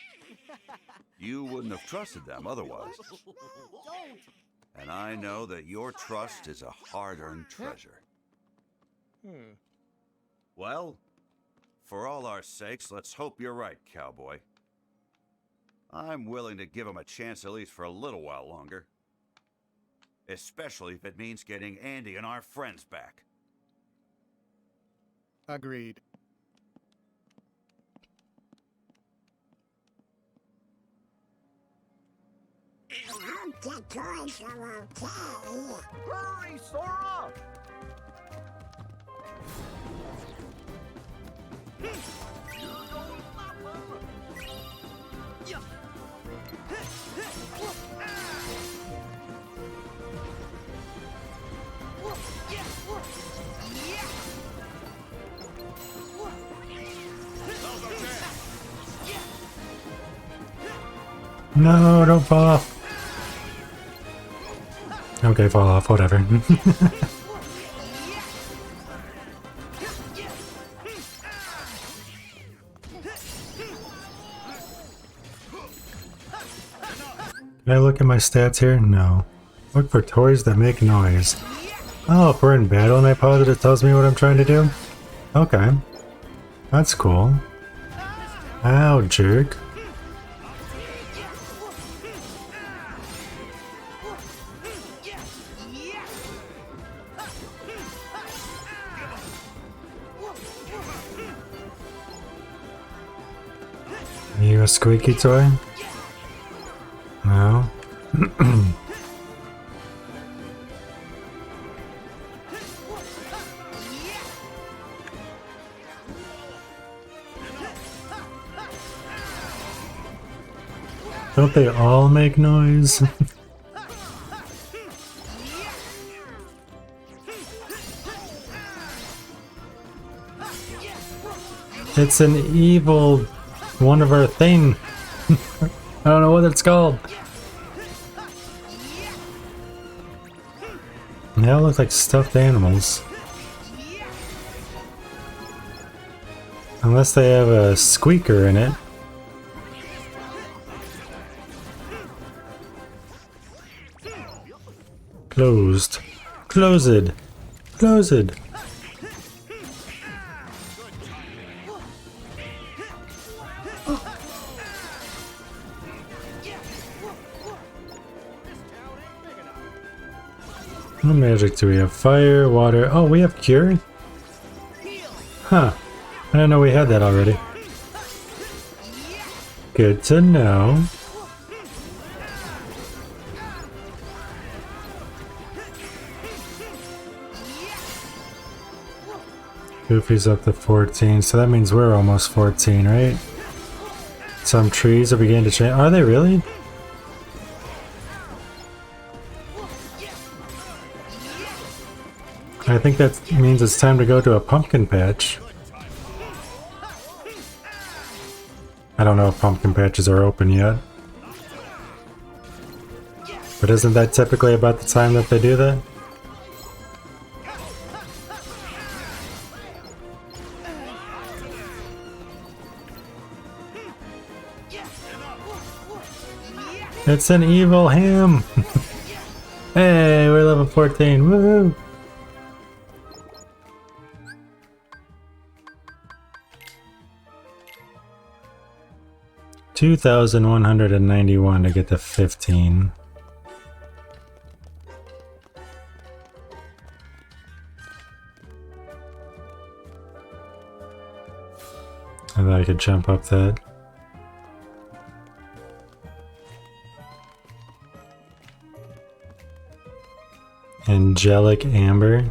You wouldn't have trusted them otherwise. Don't. And I know that your trust is a hard-earned treasure. Well, for all our sakes, let's hope you're right, cowboy. I'm willing to give him a chance at least for a little while longer. Especially if it means getting Andy and our friends back. Agreed. hope the toys are okay. Hurry, Sora! No, don't fall off. Okay, fall off, whatever. Can I look at my stats here? No. Look for toys that make noise. Oh, if we're in battle and I pause it, it tells me what I'm trying to do? Okay. That's cool. Ow, jerk. Are you a squeaky toy? No. Don't they all make noise? It's an evil one of our thing. I don't know what it's called. They all look like stuffed animals. Unless they have a squeaker in it. Closed. Closed. Closed. What magic do we have? Fire, water. Oh, we have cure? Huh. I didn't know we had that already. Good to know. Goofy's up to 14, so that means we're almost 14, right? Some trees are beginning to change. Are they really? I think that means it's time to go to a pumpkin patch. I don't know if pumpkin patches are open yet. But isn't that typically about the time that they do that? It's an evil ham! Hey, we're level 14, woohoo! $2,191 to get to 15. I thought I could jump up that. Angelic Amber.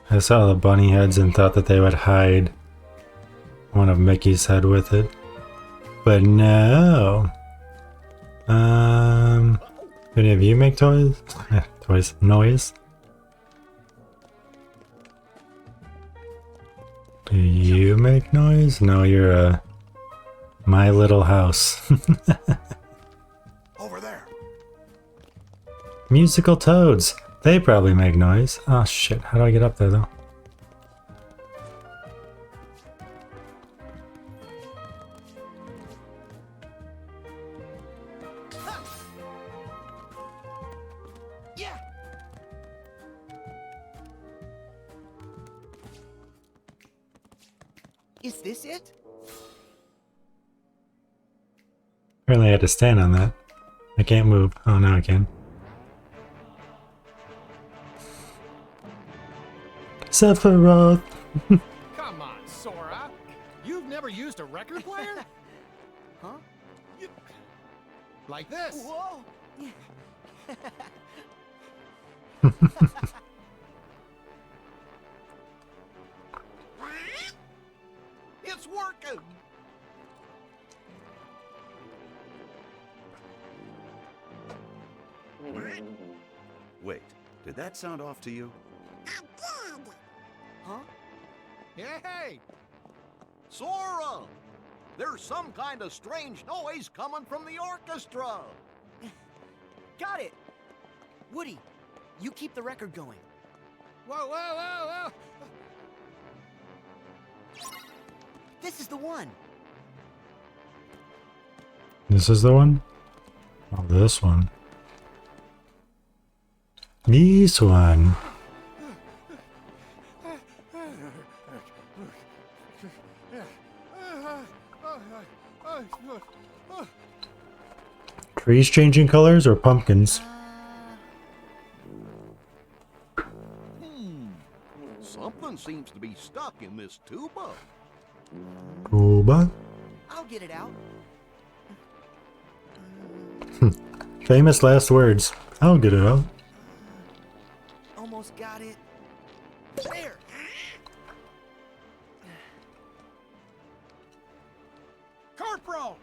I saw the bunny heads and thought that they would hide one of Mickey's head with it. But no. Do any of you make toys? Toys. Noise? Do you make noise? No, you're a My Little House. Over there. Musical toads. They probably make noise. Oh shit, how do I get up there though? Is this it? Apparently I had to stand on that. I can't move. Oh, now I can. Sephiroth! Come on, Sora. never used a record player? Huh? Like this. Whoa! It's working! Wait, did that sound off to you? I did. Huh? Hey! Sora! There's some kind of strange noise coming from the orchestra! Got it! Woody, you keep the record going. Whoa, whoa, whoa, whoa! This is the one. This is the one? Oh, this one. This one. Trees changing colors or pumpkins? Something seems to be stuck in this tuba. Tuba? I'll get it out. Famous last words. I'll get it out. Almost got it. There! Corporal!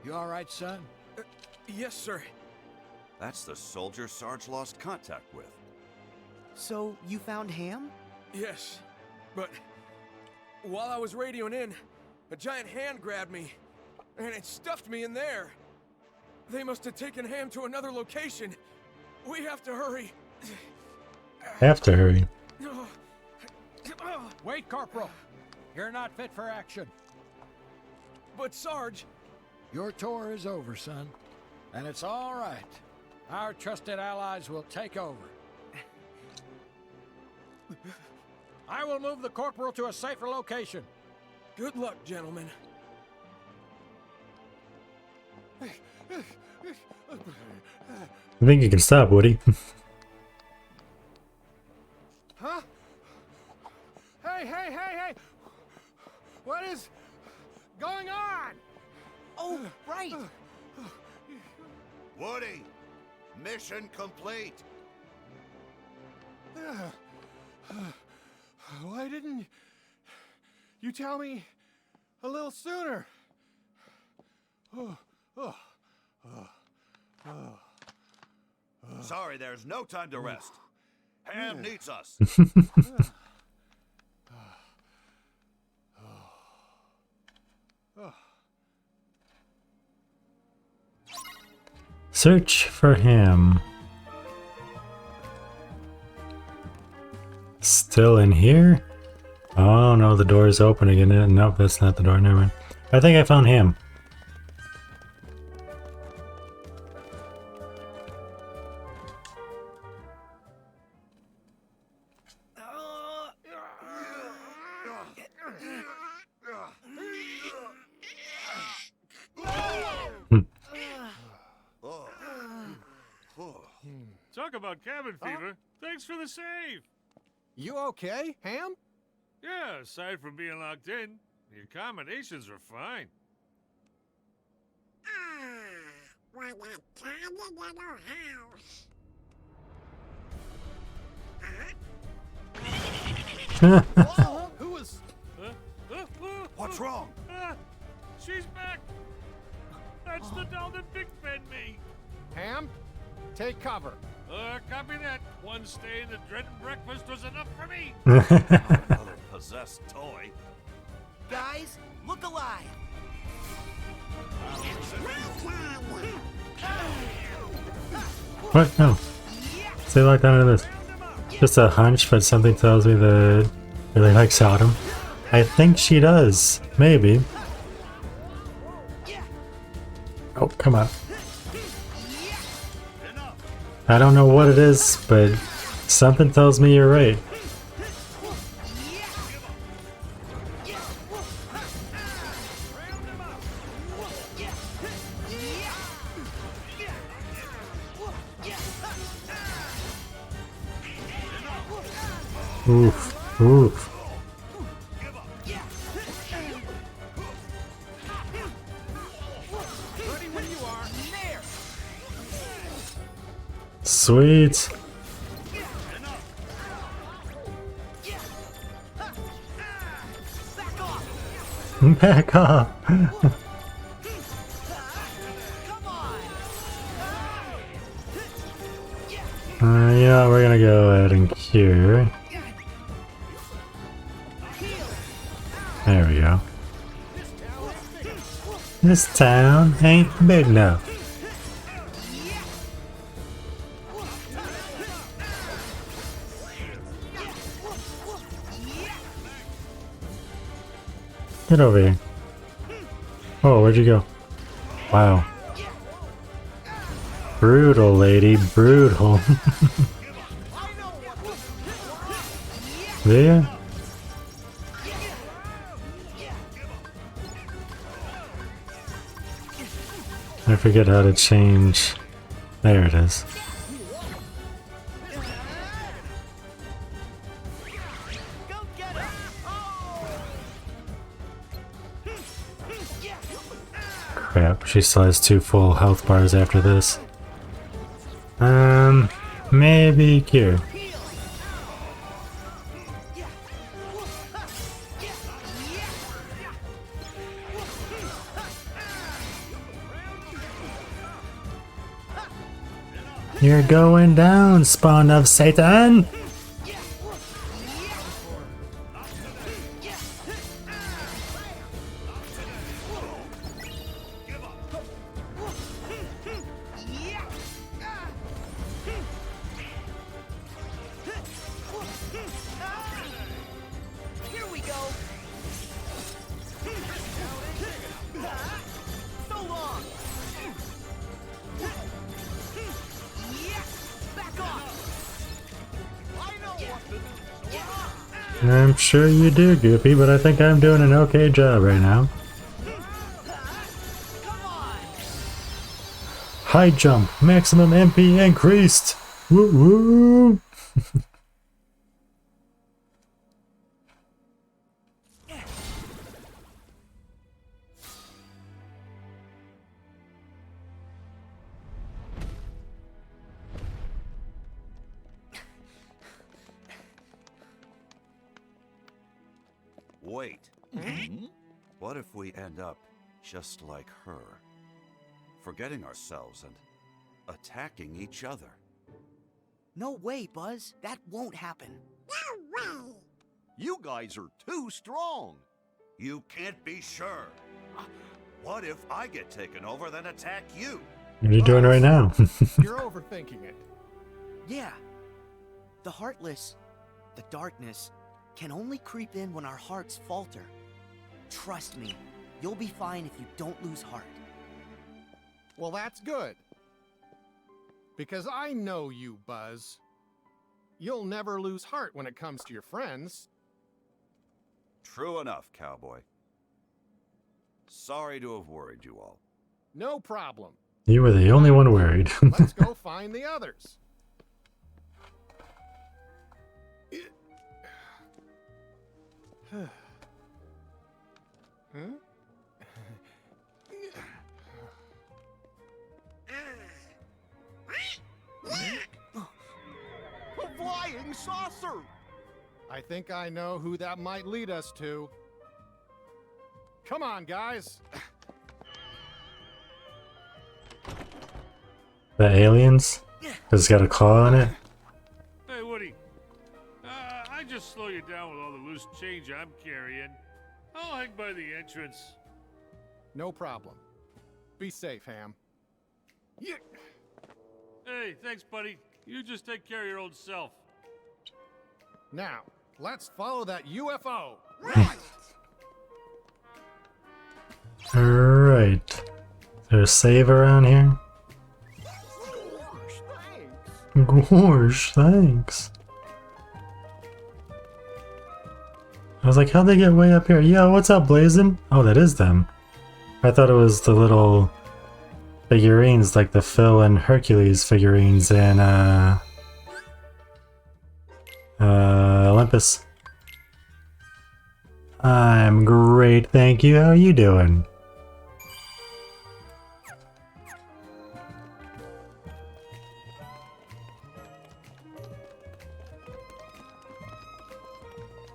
You all right, son? Yes, sir. That's the soldier Sarge lost contact with. So, you found Ham? Yes, but while I was radioing in, a giant hand grabbed me, and it stuffed me in there. They must have taken Ham to another location. We have to hurry. Have to hurry. Wait, Corporal. You're not fit for action. But Sarge... Your tour is over, son. And it's all right. Our trusted allies will take over. I will move the Corporal to a safer location. Good luck, gentlemen. I think you can stop, Woody. Huh? Hey! What is going on? Oh, right! Woody, mission complete. Why didn't you tell me a little sooner? Sorry, there's no time to rest. Ham needs us. Search for Ham. Still in here? Oh no, the door is open again. Nope, that's not the door. Never mind. I think I found Ham. Talk about cabin fever. Thanks for the save. You okay, Ham? Yeah, aside from being locked in, the accommodations are fine. What a tiny little house. Who was... What's wrong? She's back. That's the Dalton Big Ben me. Ham, take cover. Copy that. One stay in the dreaded breakfast was enough for me. Another possessed toy. Guys, look alive! What? No. Stay locked onto this. Just a hunch, but something tells me that really likes Autumn. I think she does. Maybe. Oh, come on. I don't know what it is, but something tells me you're right. Oof. Oof. Ready when you are. There! Sweet. Back off. Yeah, we're gonna go ahead and cure. There we go. This town ain't big enough. Get over here. Oh, where'd you go? Wow. Brutal, lady. Brutal. There? I forget how to change. There it is. Crap, she still has 2 full health bars after this. Maybe cure. You're going down, spawn of Satan! Here we go. So long. Back off. I know what to do. I'm sure you do, Goofy, but I think I'm doing an okay job right now. High jump, maximum MP increased! Woo woo! Wait. What if we end up just like her? Forgetting ourselves and attacking each other. No way, Buzz. That won't happen. No way. You guys are too strong. You can't be sure. What if I get taken over, then attack you? What are you doing right now? You're overthinking it. Yeah. The Heartless, the darkness, can only creep in when our hearts falter. Trust me, you'll be fine if you don't lose heart. Well, that's good. Because I know you, Buzz. You'll never lose heart when it comes to your friends. True enough, cowboy. Sorry to have worried you all. No problem. You were the only one worried. Let's go find the others. Huh? A flying saucer! I think I know who that might lead us to. Come on, guys. The aliens? It's got a claw on it? Hey, Woody. I just slow you down with all the loose change I'm carrying. I'll hang by the entrance. No problem. Be safe, Ham. Yeah. Hey, thanks, buddy. You just take care of your old self. Now, let's follow that UFO. Alright. Is there a save around here? Gosh, thanks. I was like, how'd they get way up here? Yo, what's up, Blazin'? Oh, that is them. I thought it was the little figurines, like the Phil and Hercules figurines in, Olympic Compass? I'm great, thank you. How are you doing?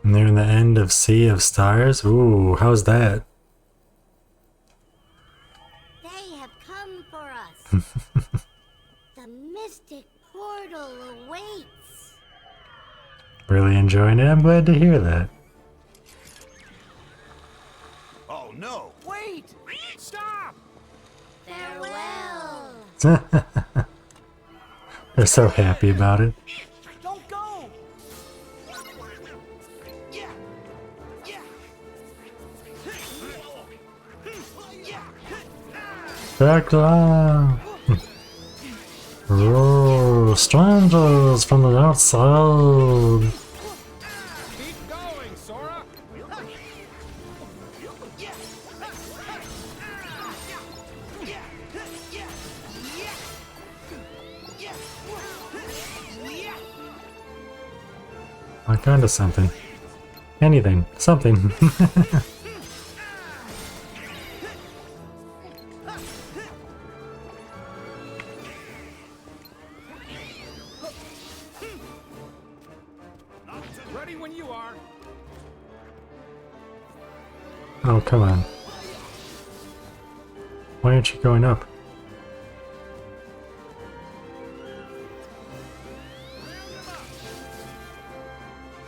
Near the end of Sea of Stars? Ooh, how's that? They have come for us. The mystic portal awaits. Really enjoying it? I'm glad to hear that. Oh no! Wait! Stop! Farewell. They're so happy about it. Don't go! Tekla! Oh, strangers from the outside! Keep going, Sora! I kinda something. Anything. Something. Ready when you are. Oh, come on. Why aren't you going up?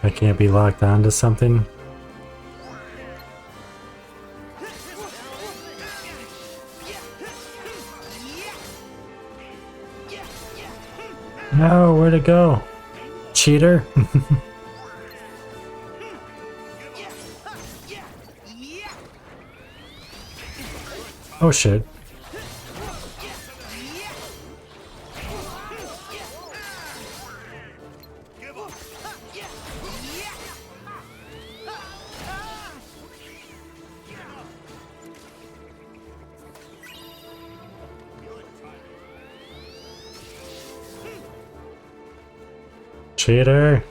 I can't be locked onto something. No, where'd it go? Cheater? Oh shit. Cheater.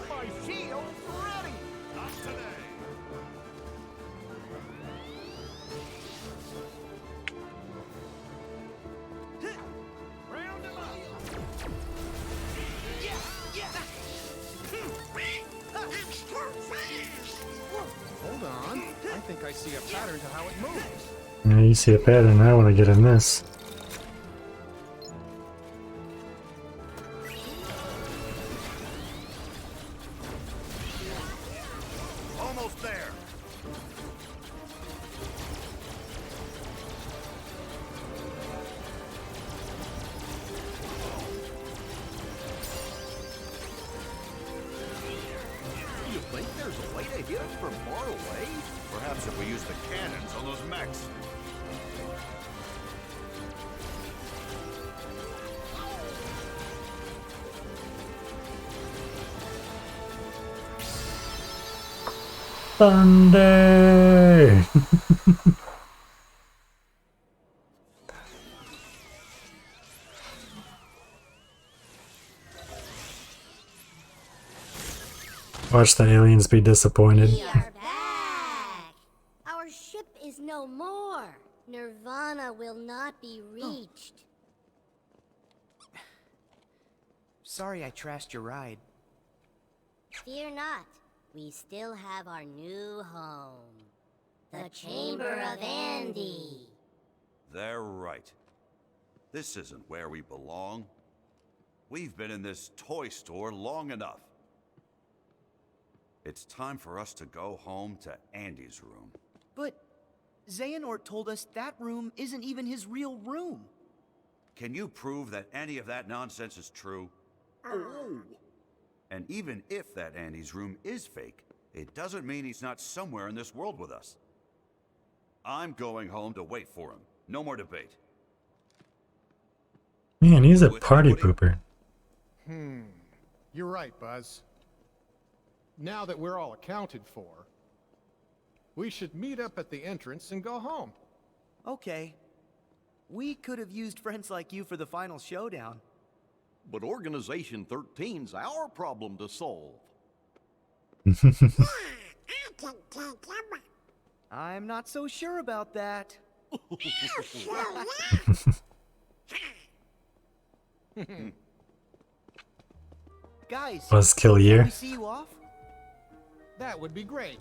My shield's ready! Not today! Round him up! That's too fast. Hold on. I think I see a pattern to how it moves. Yeah, you see a pattern. I want to get in this. Almost there! Do you think there's a way to hit us from far away? Perhaps if we use the cannons on those mechs. Thunder! Watch the aliens be disappointed. We are back. Our ship is no more. Nirvana will not be reached. Sorry I trashed your ride. Fear not. We still have our new home. The Chamber of Andy. They're right. This isn't where we belong. We've been in this toy store long enough. It's time for us to go home to Andy's room. But Xehanort told us that room isn't even his real room. Can you prove that any of that nonsense is true? Oh! And even if that Andy's room is fake, it doesn't mean he's not somewhere in this world with us. I'm going home to wait for him. No more debate. Man, he's a With party Woody? pooper. You're right, Buzz. Now that we're all accounted for, we should meet up at the entrance and go home. Okay. We could have used friends like you for the final showdown. But Organization 13's our problem to solve. I'm not so sure about that. Guys, Buzzkill can year. we see you off? That would be great.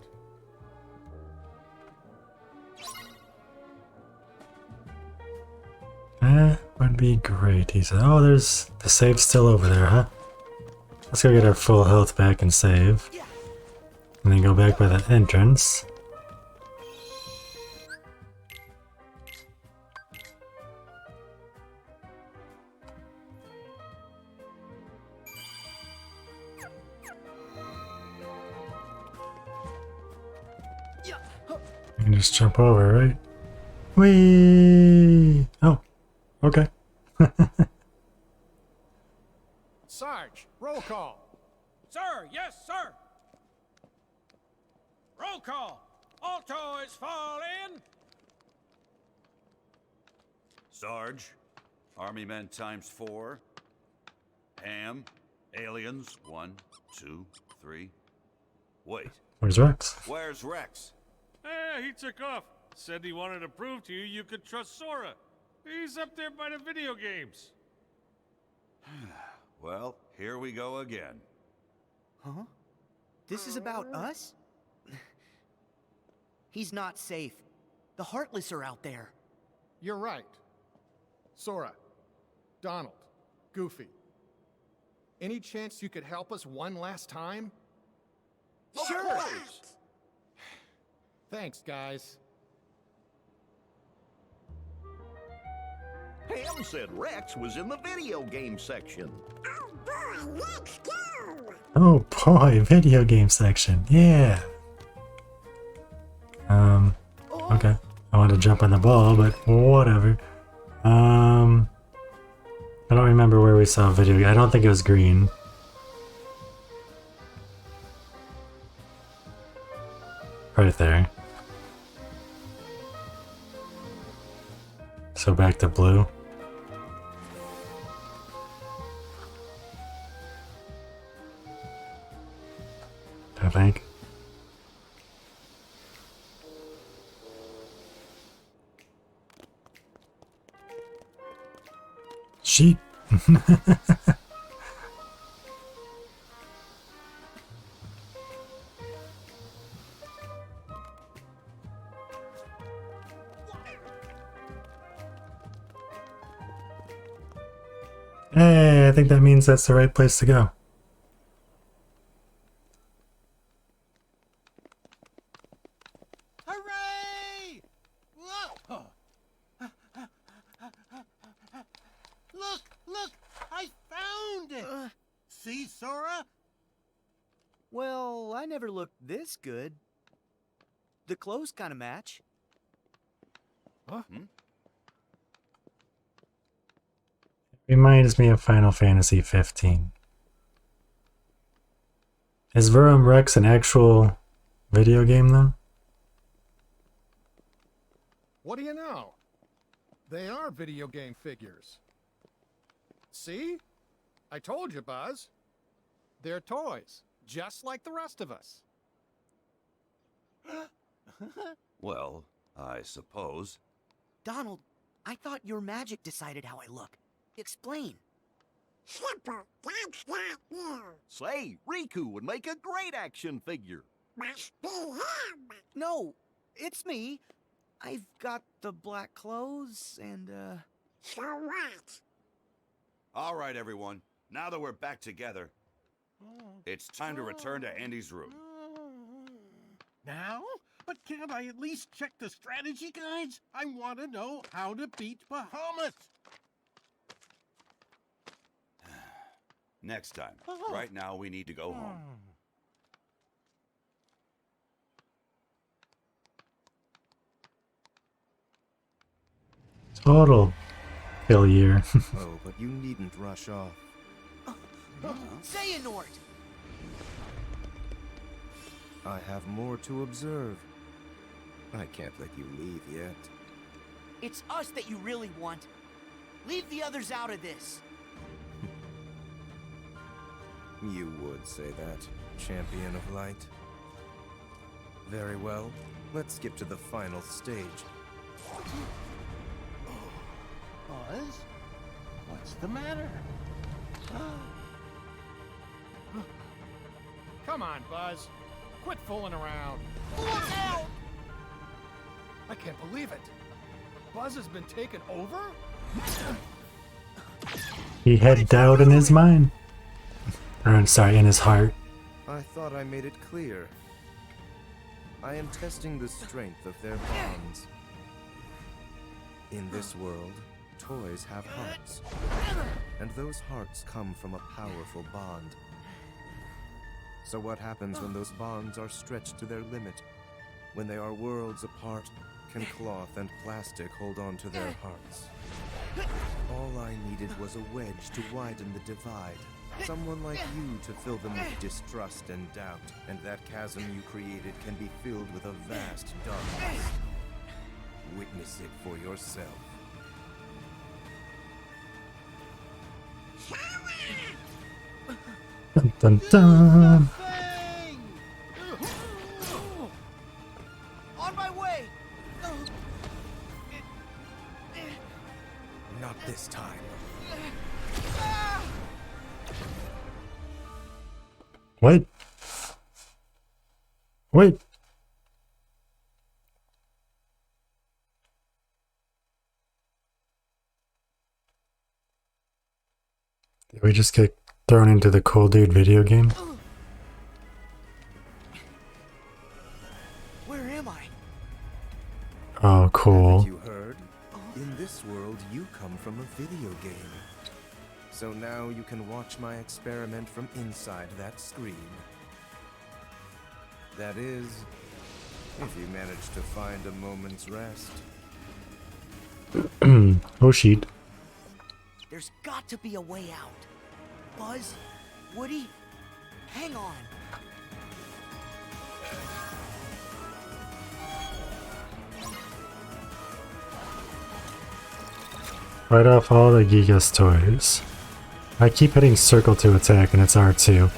Would be great. He said, oh, there's the save's still over there, huh? Let's go get our full health back and save. And then go back by the entrance. You can just jump over, right? Whee! Oh, okay. Sarge, roll call. Sir, yes, sir. Roll call. All toys fall in. Sarge, Army men ×4. Ham, aliens 1, 2, 3. Wait, Where's Rex? where's Rex? He took off. Said he wanted to prove to you you could trust Sora. He's up there by the video games. Well, here we go again. Huh? This is about us? He's not safe. The Heartless are out there. You're right. Sora, Donald, Goofy. Any chance you could help us one last time? Sure. Thanks, guys. Ham said Rex was in the video game section. Oh boy, video game section. Yeah. Okay. I want to jump on the ball, but whatever. I don't remember where we saw video. I don't think it was green. Right there. So back to blue. I think. Sheep. Hey, I think that means that's the right place to go. Hooray! Whoa! Look! I found it! See, Sora? Well, I never looked this good. The clothes kind of match. Huh? Reminds me of Final Fantasy 15. Is Verum Rex an actual video game though? What do you know? They are video game figures. See? I told you, Buzz. They're toys, just like the rest of us. Well, I suppose. Donald, I thought your magic decided how I look. Explain. Simple, that's not you. Say, Riku would make a great action figure. Must be him. No, it's me. I've got the black clothes and, So what? All right, everyone. Now that we're back together, it's time to return to Andy's room. Now? But can't I at least check the strategy guides? I want to know how to beat Bahamut. Next time. Right now, we need to go home. Total failure. Oh, but you needn't rush off. Xehanort! I have more to observe. I can't let you leave yet. It's us that you really want. Leave the others out of this. You would say that, champion of light. Very well. Let's skip to the final stage. Buzz? What's the matter? Come on, Buzz. Quit fooling around. Look out! I can't believe it. Buzz has been taken over? He had doubt in his mind. Or, I'm sorry, in his heart. I thought I made it clear. I am testing the strength of their bonds. In this world, toys have hearts. And those hearts come from a powerful bond. So what happens when those bonds are stretched to their limit? When they are worlds apart, can cloth and plastic hold on to their hearts? All I needed was a wedge to widen the divide. Someone like you to fill them with distrust and doubt. And that chasm you created can be filled with a vast darkness. Witness it for yourself. Dun dun dun. On my way! Not this time. What? Wait. Did we just get thrown into the Cool Dude video game? Where am I? Oh, cool. Haven't you heard? In this world, you come from a video game. So now you can watch my experiment from inside that screen. That is, if you manage to find a moment's rest. Oh, sheet. There's got to be a way out. Buzz? Woody? Hang on. Right off all the Gigas toys. I keep hitting circle to attack and it's R2.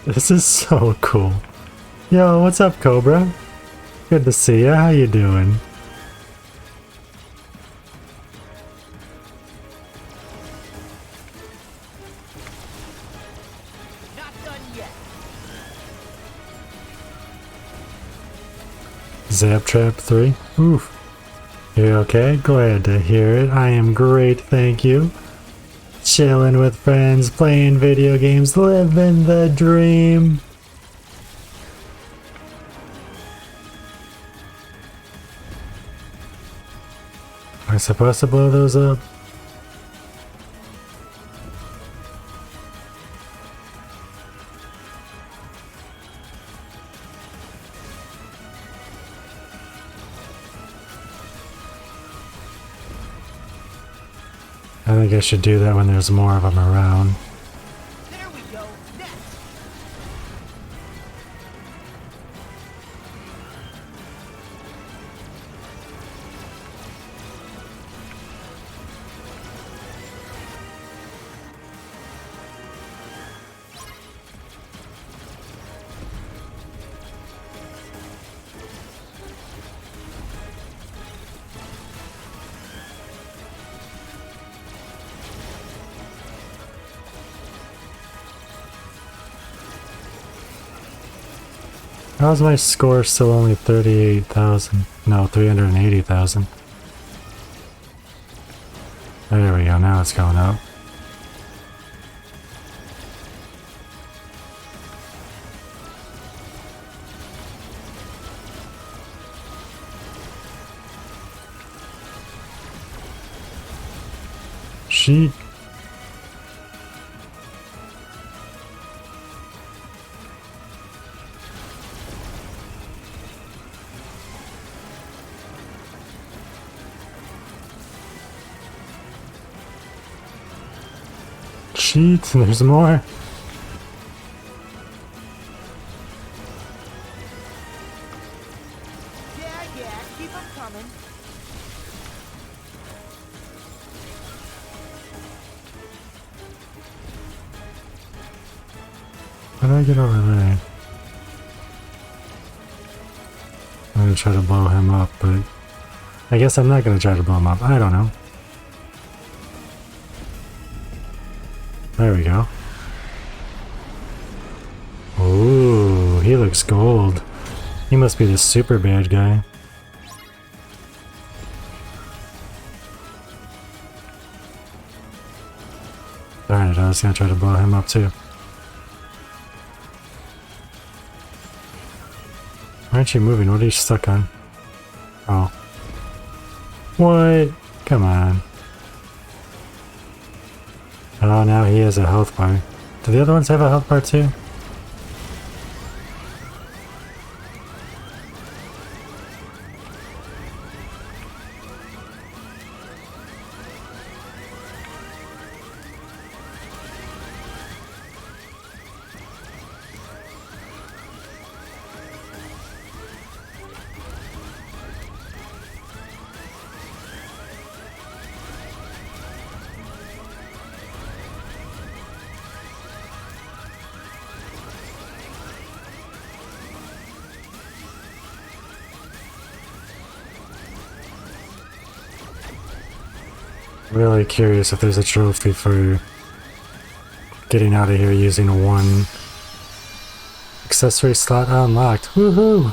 This is so cool. Yo, what's up, Cobra? Good to see ya. How you doing? Not done yet. Zap Trap 3. Oof. You okay? Glad to hear it. I am great, thank you. Chilling with friends, playing video games, living the dream. Am I supposed to blow those up? I think I should do that when there's more of them around. There we go. Next. How's my score still only 38,000? No, 380,000. There we go, now it's going up. Sheet. shit, there's more. Yeah, keep them coming. How do I get over there? I'm gonna try to blow him up, but I guess I'm not gonna try to blow him up. I don't know. There we go. Ooh, he looks gold. He must be the super bad guy. Darn it, I was gonna try to blow him up too. Why aren't you moving? What are you stuck on? Oh. What? Come on. Oh, now he has a health bar. Do the other ones have a health bar too? Really curious if there's a trophy for getting out of here using one accessory slot unlocked. Woohoo!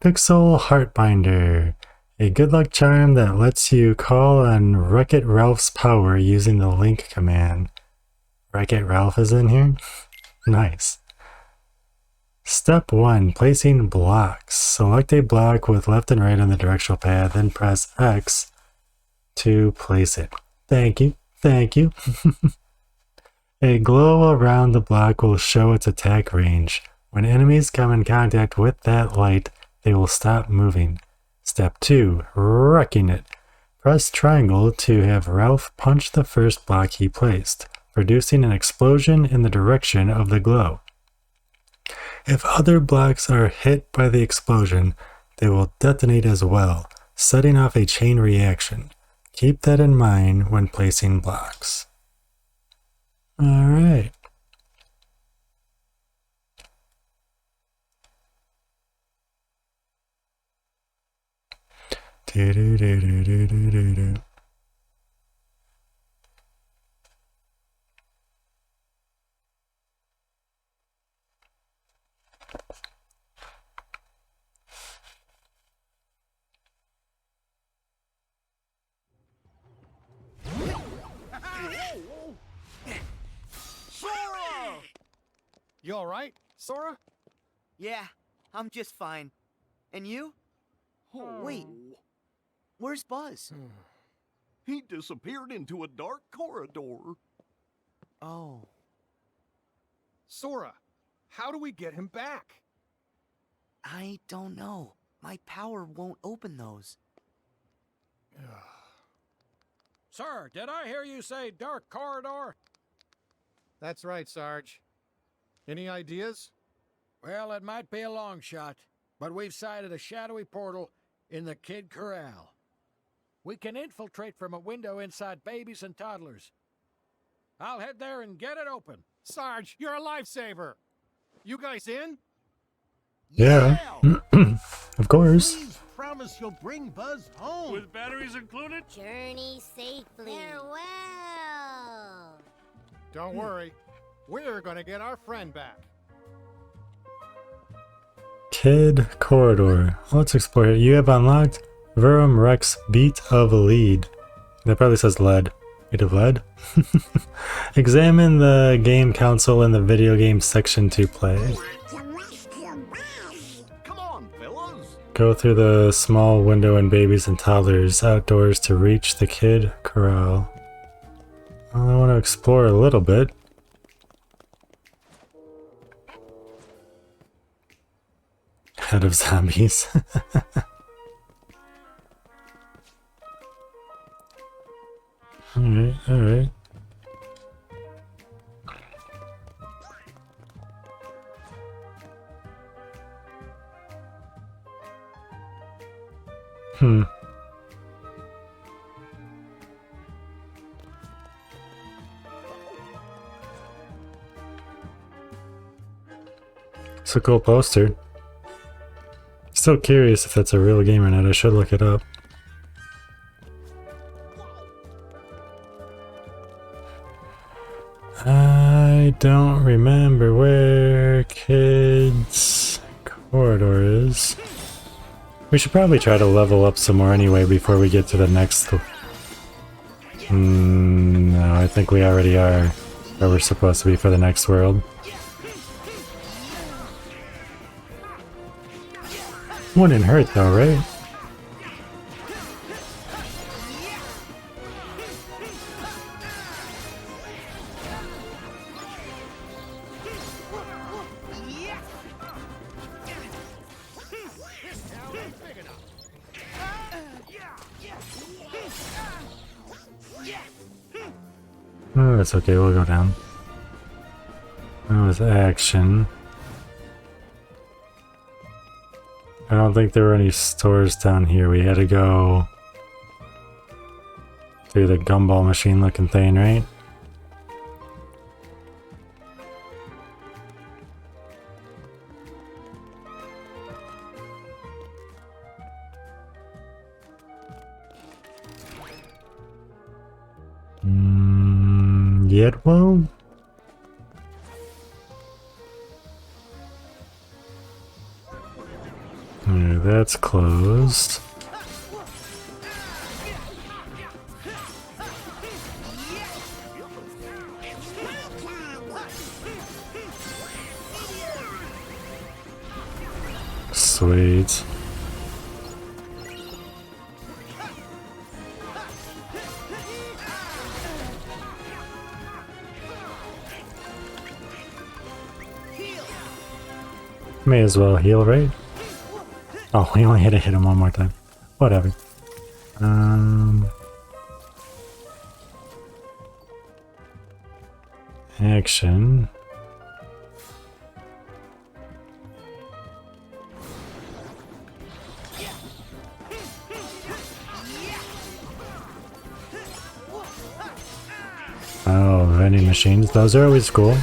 Pixel Heartbinder. A good luck charm that lets you call on Wreck-It Ralph's power using the link command. Wreck-It Ralph is in here? Nice. Step 1. Placing blocks. Select a block with left and right on the directional pad, then press X to place it. Thank you. Thank you. A glow around the block will show its attack range. When enemies come in contact with that light, they will stop moving. Step 2. Wrecking it. Press triangle to have Ralph punch the first block he placed, producing an explosion in the direction of the glow. If other blocks are hit by the explosion, they will detonate as well, setting off a chain reaction. Keep that in mind when placing blocks. Alright. Do-do-do-do-do-do-do. Sora! You alright, Sora? Yeah, I'm just fine. And you? Wait, where's Buzz? He disappeared into a dark corridor. Oh, Sora, how do we get him back? I don't know. My power won't open those. Sir, did I hear you say dark corridor? That's right, Sarge. Any ideas? Well, it might be a long shot, but we've sighted a shadowy portal in the Kid Corral. We can infiltrate from a window inside babies and toddlers. I'll head there and get it open. Sarge, you're a lifesaver. You guys in? Yeah. Of course. Please promise you'll bring Buzz home. With batteries included? Journey safely. Farewell. Don't worry. We're gonna get our friend back. Kid Corridor. Let's explore it. You have unlocked Verum Rex Beat of Lead. That probably says lead. Beat of lead? Examine the game console in the video game section to play. Come on, fellas. Go through the small window in babies and toddlers outdoors to reach the Kid Corral. Well, I want to explore a little bit. Head of zombies. Alright, alright. Hmm. It's a cool poster. Still curious if that's a real game or not. I should look it up. I don't remember where Kids Corridor is. We should probably try to level up some more anyway before we get to the next... no, I think we already are where we're supposed to be for the next world. Wouldn't hurt though, right? Oh, that's okay, we'll go down. That was action. I don't think there were any stores down here. We had to go through the gumball machine looking thing, right? Yetwo? Yeah, that's closed. Sweet. May as well heal, right? Oh, we only had to hit him one more time. Whatever. Action. Oh, vending machines. Those are always cool.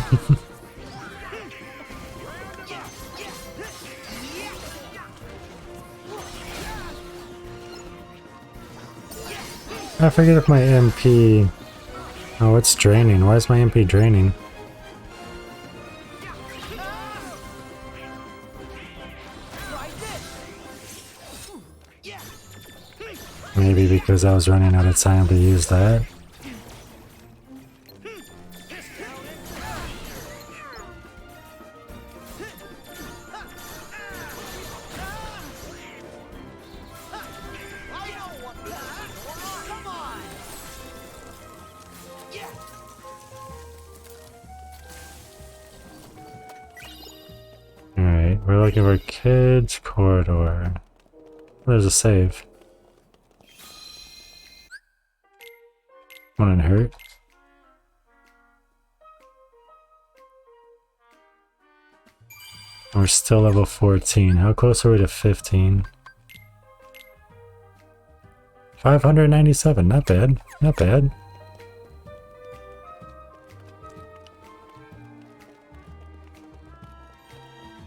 I forget if my MP... Oh, it's draining. Why is my MP draining? Maybe because I was running out of time to use that. Alright, we're looking for Kids Corridor. There's a save. Wouldn't hurt. We're still level 14. How close are we to 15? 597. Not bad. Not bad.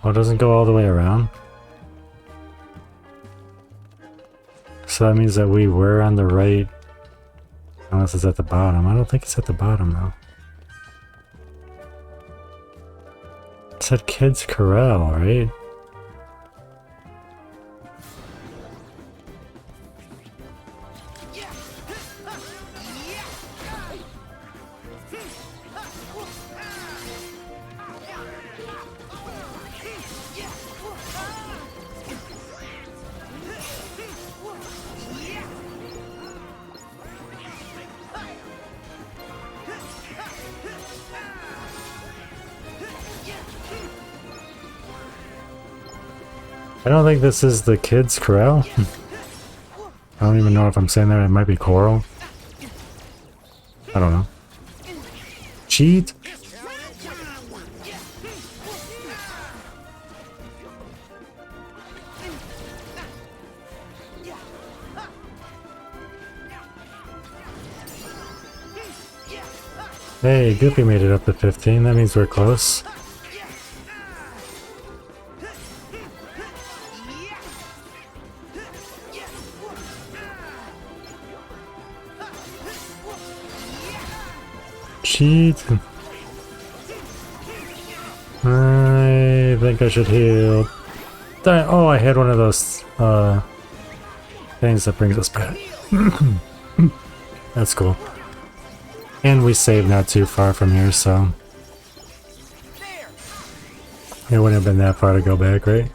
Oh, it doesn't go all the way around? So that means that we were on the right... Unless it's at the bottom. I don't think it's at the bottom, though. It said Kids Corral, right? I don't think this is the Kids Corral. I don't even know if I'm saying that. It might be Coral. I don't know. Cheat? Hey, Goofy made it up to 15. That means we're close. Cheat. I think I should heal. Oh, I had one of those things that brings us back. That's cool. And we saved not too far from here, so it wouldn't have been that far to go back, right?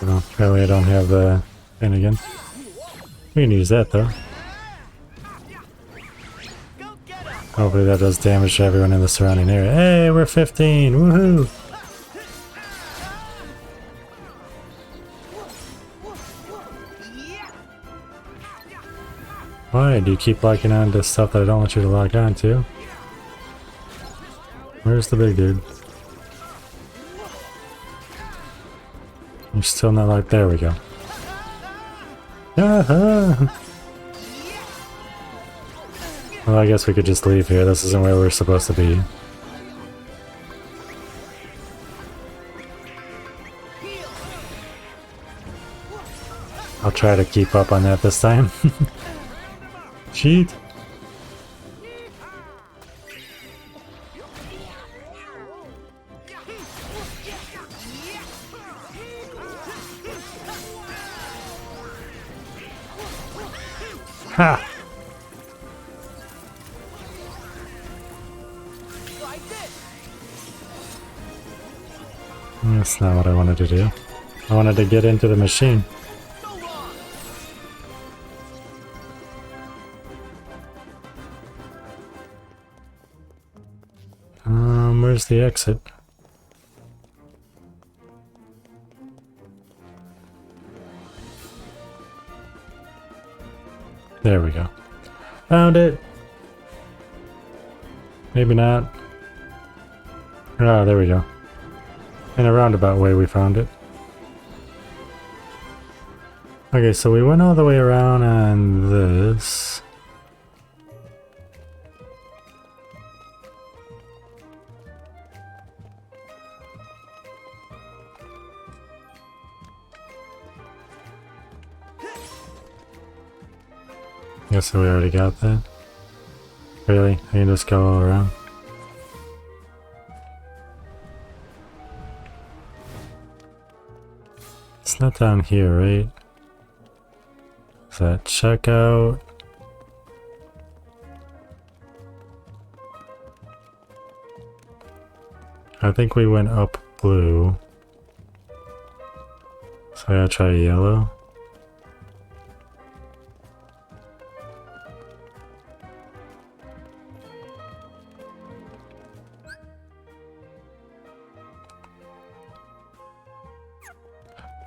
Well, apparently I don't have the thing again. We can use that though. Hopefully that does damage to everyone in the surrounding area. Hey, we're 15! Woohoo! Why do you keep locking on to stuff that I don't want you to lock on to? Where's the big dude? You're still not like, there we go. Well, I guess we could just leave here. This isn't where we're supposed to be. I'll try to keep up on that this time. Cheat. Ha! That's not what I wanted to do. I wanted to get into the machine. Where's the exit? There we go. Found it! Maybe not. Ah, there we go. In a roundabout way we found it. Okay, so we went all the way around on this. Guess we already got that. Really? I can just go all around? It's not down here, right? Is that checkout? I think we went up blue. So I gotta try yellow.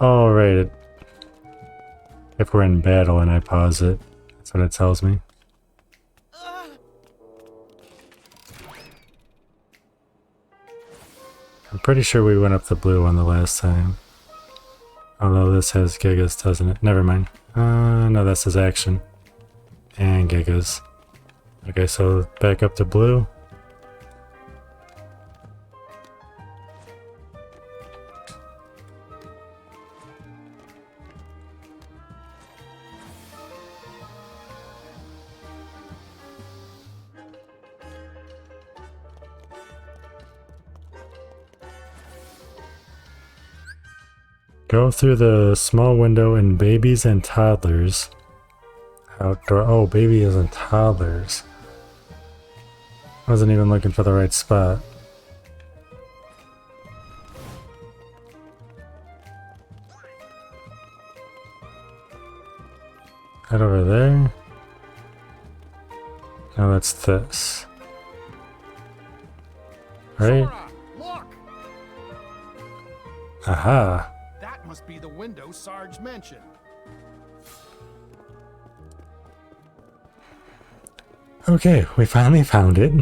Oh, right. If we're in battle and I pause it, that's what it tells me. I'm pretty sure we went up the blue one the last time. Although this has gigas, doesn't it? Never mind. No, that says action. And gigas. Okay, so back up to blue. Go through the small window in babies and toddlers. Outdoor. Oh, babies and toddlers. I wasn't even looking for the right spot. Head over there. Now that's this. Right? Sora, look! Aha. That must be the window Sarge mentioned. Okay, we finally found it.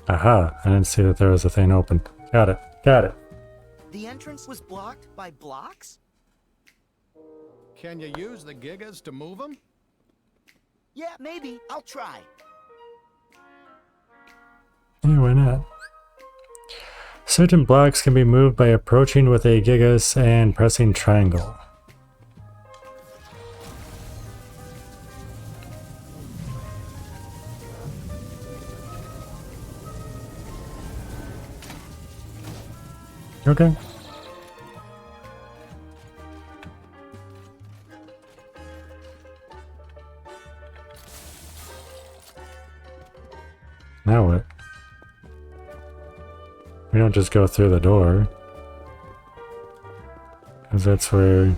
Aha, I didn't see that there was a thing open. Got it. Got it. The entrance was blocked by blocks? Can you use the gigas to move them? Yeah, maybe. I'll try. Yeah, why not? Certain blocks can be moved by approaching with a gigas and pressing triangle. Okay. Now what? We don't just go through the door. Because that's where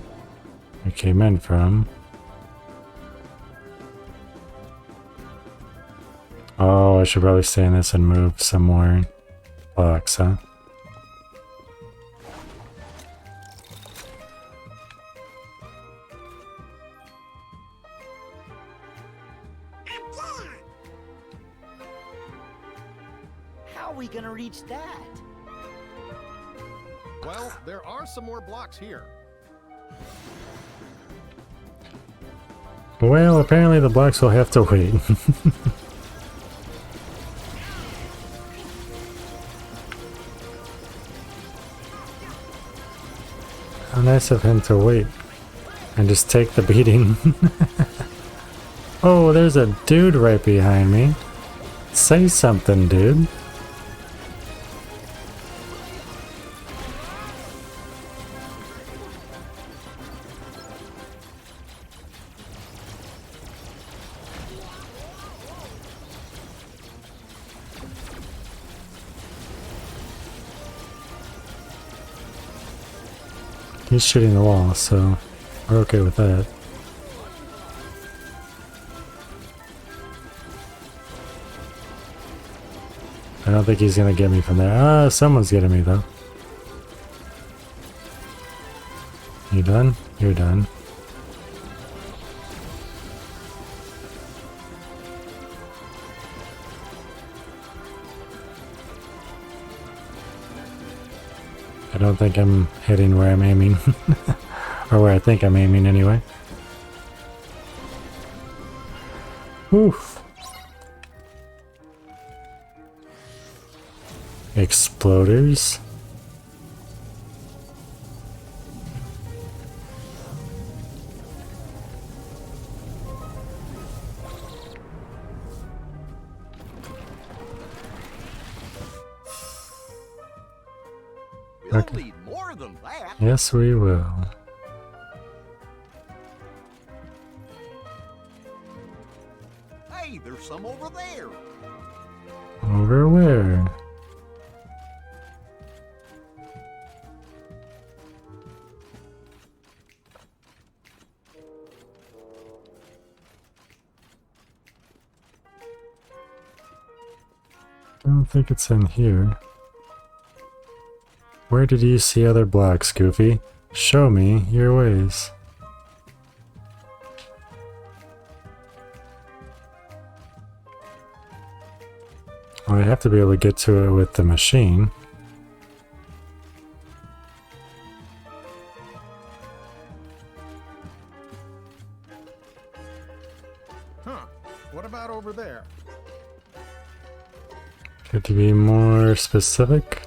we came in from. Oh, I should probably stay in this and move some more blocks, huh? How are we gonna reach that? Well, there are some more blocks here. Well, apparently the blocks will have to wait. How nice of him to wait and just take the beating. Oh, there's a dude right behind me. Say something, dude. He's shooting the wall, so we're okay with that. I don't think he's gonna get me from there. Ah, someone's getting me though. You done? You're done. I don't think I'm hitting where I'm aiming. Or where I think I'm aiming anyway. Oof. Exploders. We'll Okay. need more than that. Yes, we will. Hey, there's some over there. Over where? I don't think it's in here. Where did you see other blocks, Goofy? Show me your ways. Well, I have to be able to get to it with the machine. Huh. What about over there? Got to be more specific.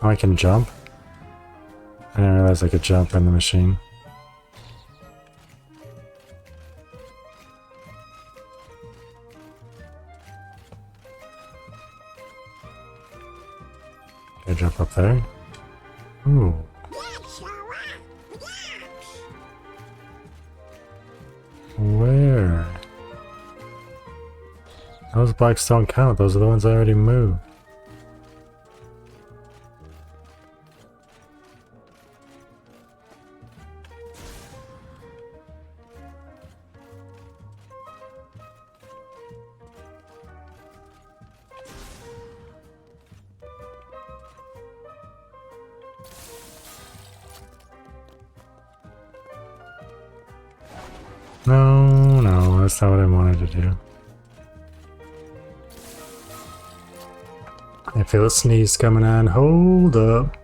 Oh, I can jump? I didn't realize I could jump in the machine. Can I jump up there? Ooh. Where? Those blocks don't count. Those are the ones I already moved. No, no, that's not what I wanted to do. I feel a sneeze coming on. Hold up.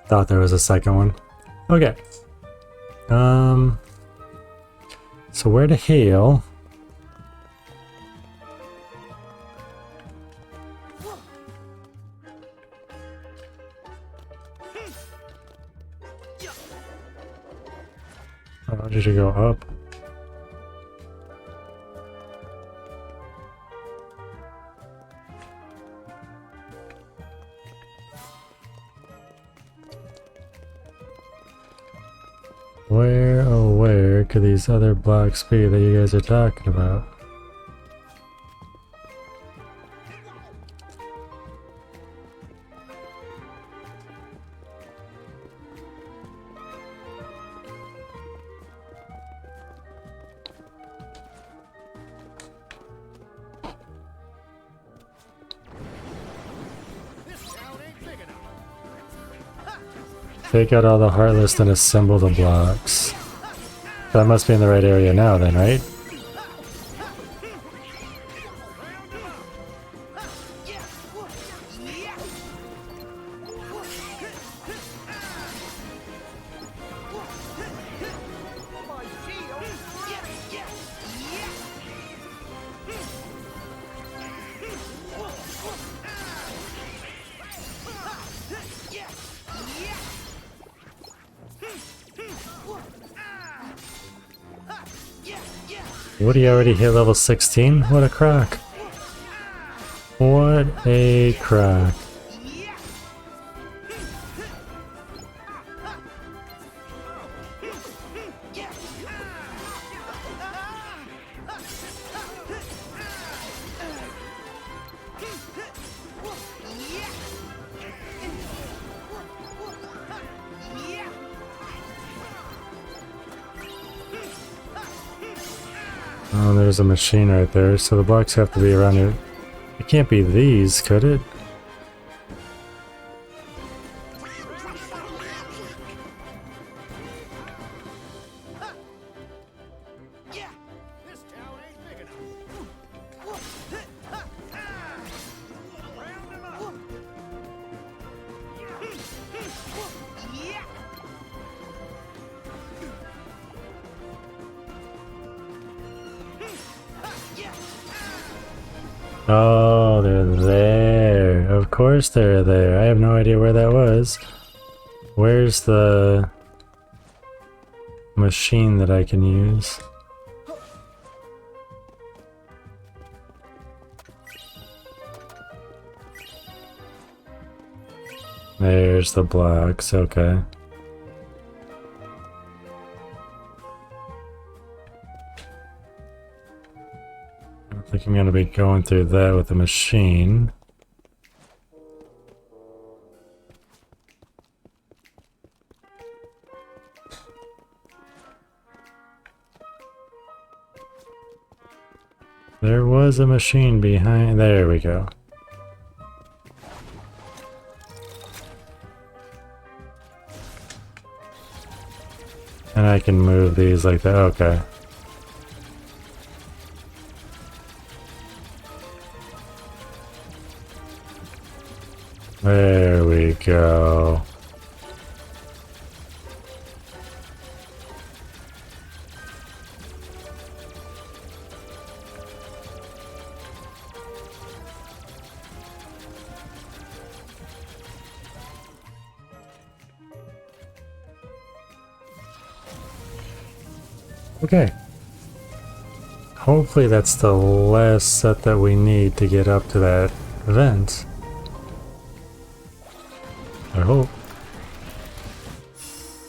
Thought there was a second one. Okay. So where to heal? Oh, did you go up? Where, oh where could these other blocks be that you guys are talking about? Take out all the Heartless and assemble the blocks. That must be in the right area now then, right? Woody already hit level 16? What a crock. What a crock. Oh, there's a machine right there, so the blocks have to be around it. It can't be these, could it? Oh, they're there. Of course they're there. I have no idea where that was. Where's the machine that I can use? There's the blocks, okay. I think I'm going to be going through that with the machine. There was a machine behind. There we go. And I can move these like that. Okay. There we go. Okay. Hopefully that's the last set that we need to get up to that event. I hope.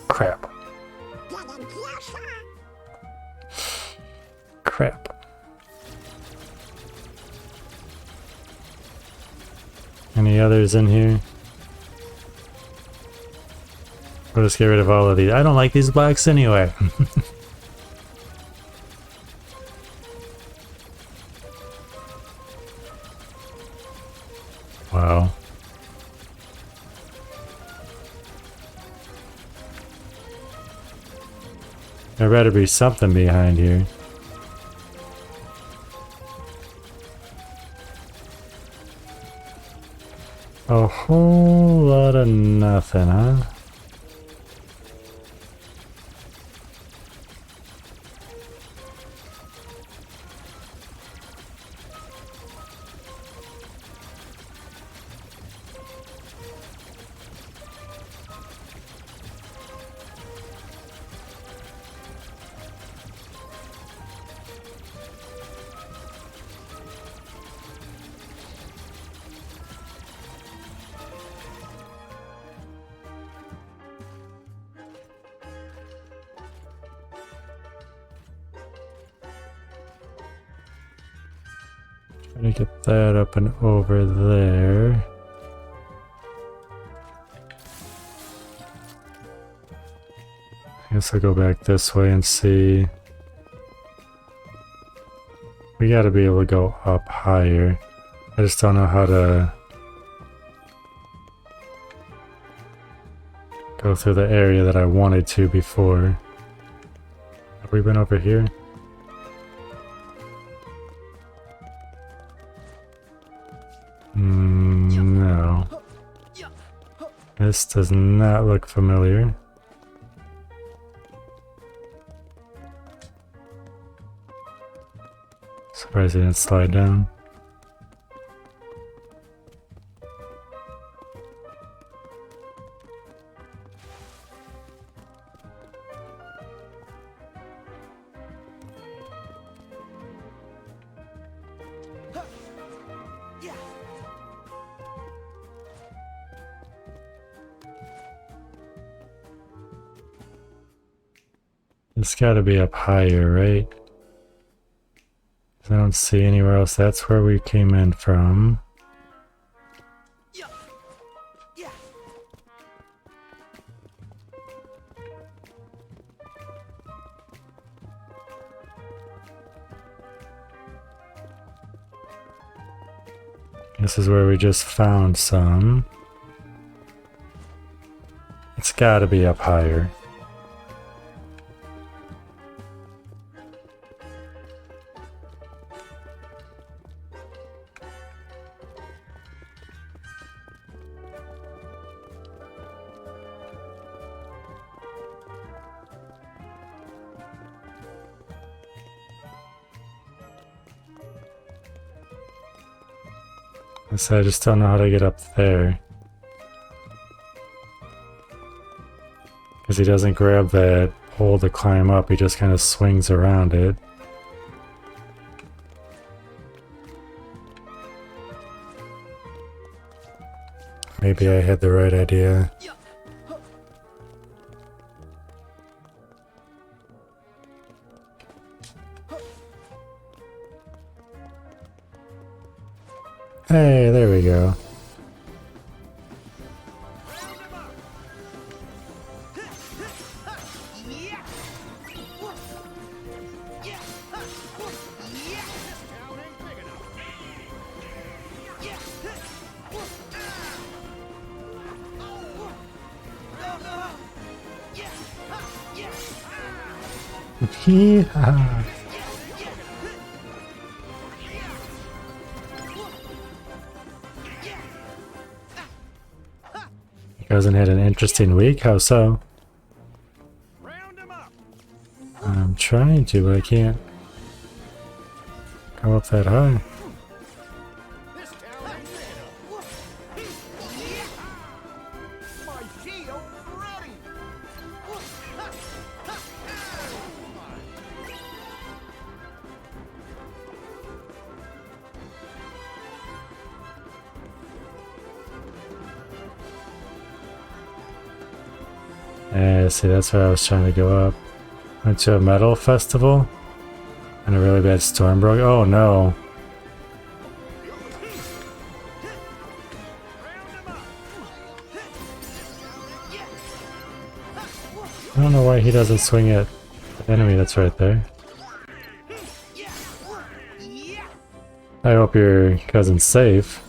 Crap. Crap. Any others in here? We'll just get rid of all of these. I don't like these blocks anyway. Wow. There better be something behind here. A whole lot of nothing, huh? Trying to get that up and over there. I guess I'll go back this way and see. We gotta be able to go up higher. I just don't know how to go through the area that I wanted to before. Have we been over here? No. This does not look familiar. Surprised it didn't slide down. It's gotta be up higher, right? I don't see anywhere else. That's where we came in from. This is where we just found some. It's gotta be up higher. So I just don't know how to get up there. Because he doesn't grab that pole to climb up, he just kind of swings around it. Maybe I had the right idea. Hey, there we go. Yeehaw. Hasn't had an interesting week? How so? I'm trying to, but I can't go up that high. Yeah, see, that's where I was trying to go up. Went to a metal festival, and a really bad storm broke. Oh no. I don't know why he doesn't swing at the enemy that's right there. I hope your cousin's safe.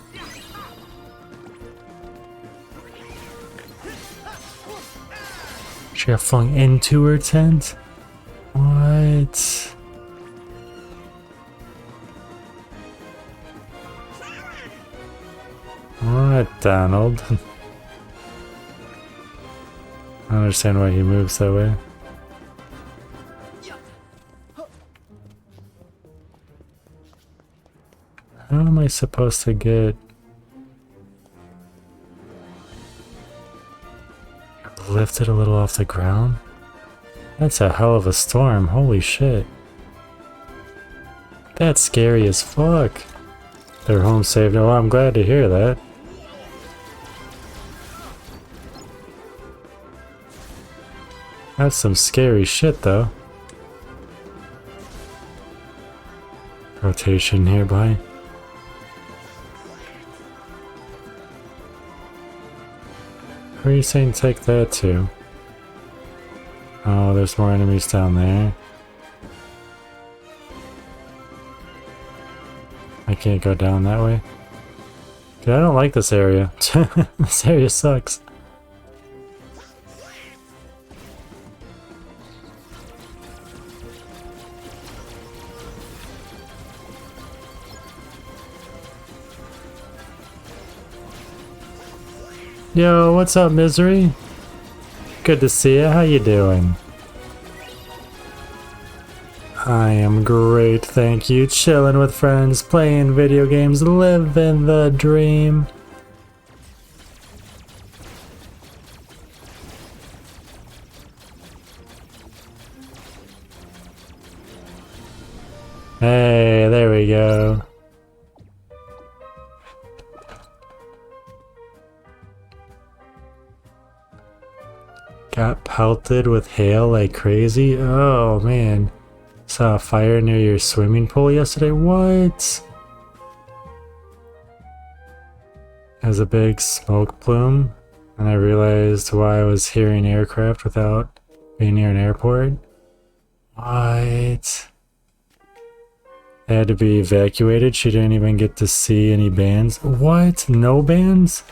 She got flung into her tent? What? What, Donald? I don't understand why he moves that way. How am I supposed to get... lifted a little off the ground? That's a hell of a storm, holy shit. That's scary as fuck. They're home safe. Oh, I'm glad to hear that. That's some scary shit though. Rotation nearby. Where are you saying take that to? Oh, there's more enemies down there. I can't go down that way. Dude, I don't like this area. This area sucks. Yo, what's up, Misery? Good to see you. How you doing? I am great, thank you. Chilling with friends, playing video games, living the dream. Hey, there we go. Got pelted with hail like crazy? Oh man. Saw a fire near your swimming pool yesterday? What? As a big smoke plume, and I realized why I was hearing aircraft without being near an airport. What? They had to be evacuated. She didn't even get to see any bands. What? No bands?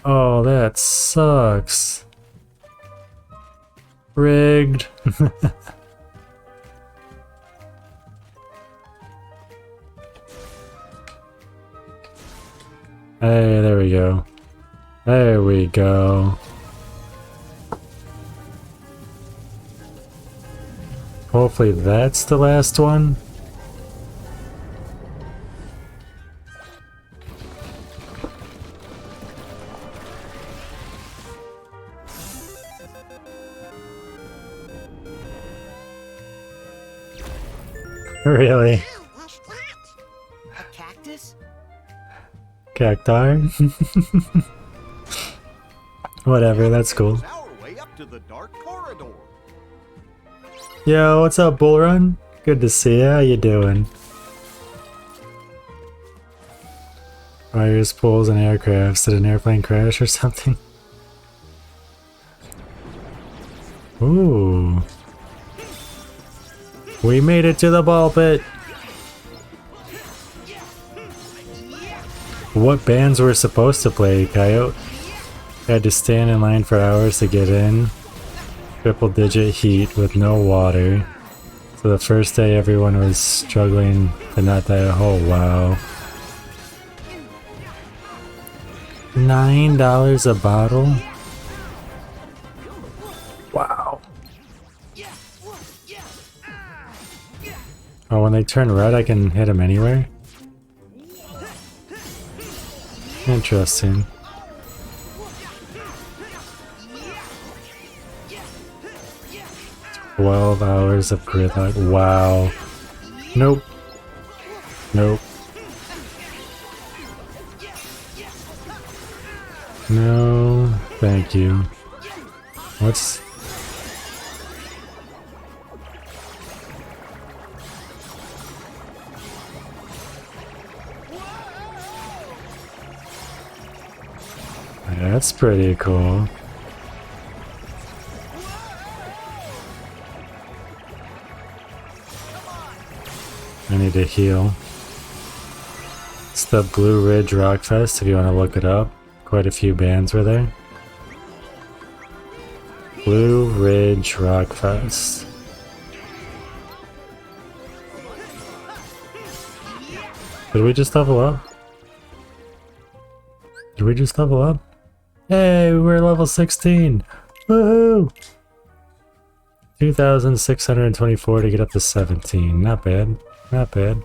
Oh, that sucks. Rigged. Hey, there we go. There we go. Hopefully that's the last one. Really? A cactus? Cacti? Whatever, that's cool. Our way up to the dark corridor. Yo, what's up, Bull Run? Good to see ya. How you doing? Fires, pools, and aircrafts. Did an airplane crash or something? Ooh. We made it to the ball pit. What bands were supposed to play, Coyote? Had to stand in line for hours to get in. Triple digit heat with no water. So the first day everyone was struggling to not die. Oh wow. $9 a bottle? Wow. Oh, when they turn red I can hit them anywhere? Interesting. 12 hours of gridlock. Wow. Nope. Nope. No, thank you. What's That's pretty cool. I need to heal. It's the Blue Ridge Rock Fest if you want to look it up. Quite a few bands were there. Blue Ridge Rock Fest. Did we just level up? Did we just level up? Hey, we're level 16! Woohoo! 2,624 to get up to 17. Not bad. Not bad.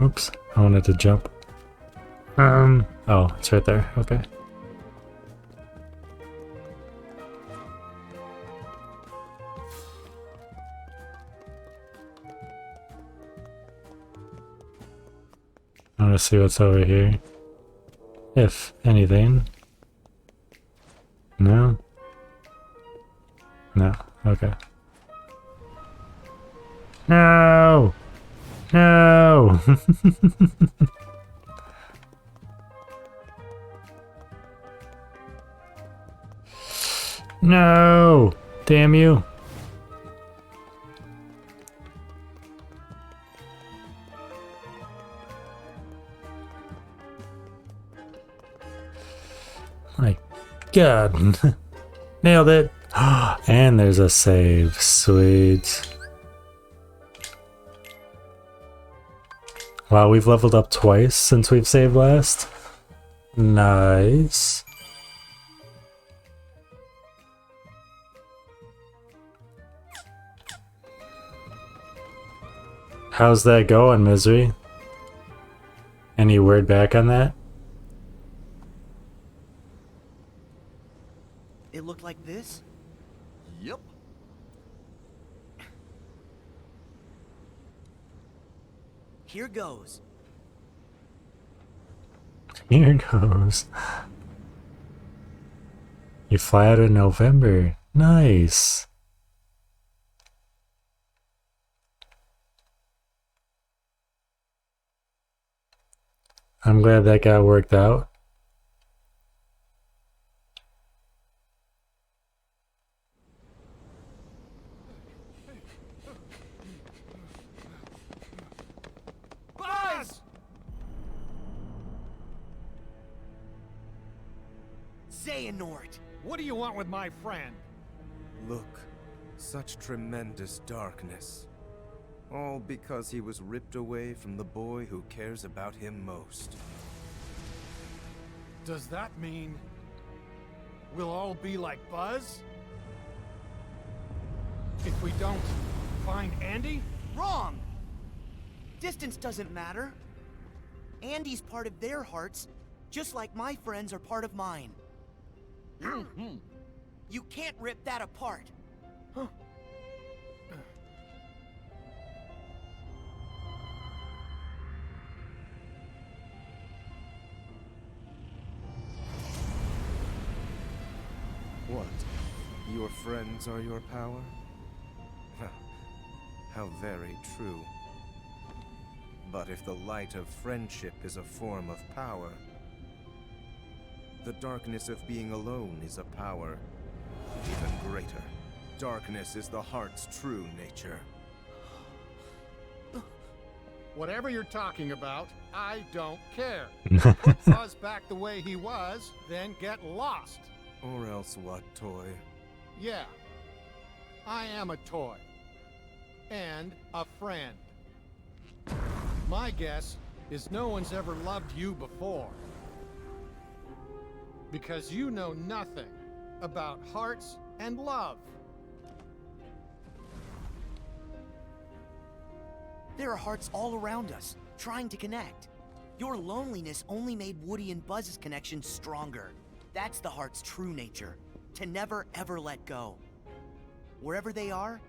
Oops. I wanted to jump. Oh, it's right there. Okay. I want to see what's over here. If anything. No? No. Okay. No! No! No! Damn you. My God. Nailed it. And there's a save. Sweet. Wow, we've leveled up twice since we've saved last. Nice. How's that going, Misery? Any word back on that? It looked like this? Yep. Here goes. Here goes. You fly out in November. Nice. I'm glad that got worked out. Buzz! Xehanort! What do you want with my friend? Look, such tremendous darkness. All because he was ripped away from the boy who cares about him most. Does that mean we'll all be like Buzz? If we don't find Andy? Wrong! Distance doesn't matter. Andy's part of their hearts, just like my friends are part of mine. You can't rip that apart. What? Your friends are your power? How very true. But if the light of friendship is a form of power, the darkness of being alone is a power even greater. Darkness is the heart's true nature. Whatever you're talking about, I don't care. Put Buzz back the way he was, then get lost. Or else what, toy? Yeah, I am a toy. And a friend. My guess is no one's ever loved you before. Because you know nothing about hearts and love. There are hearts all around us, trying to connect. Your loneliness only made Woody and Buzz's connection stronger. That's the heart's true nature, to never ever let go. Wherever they are,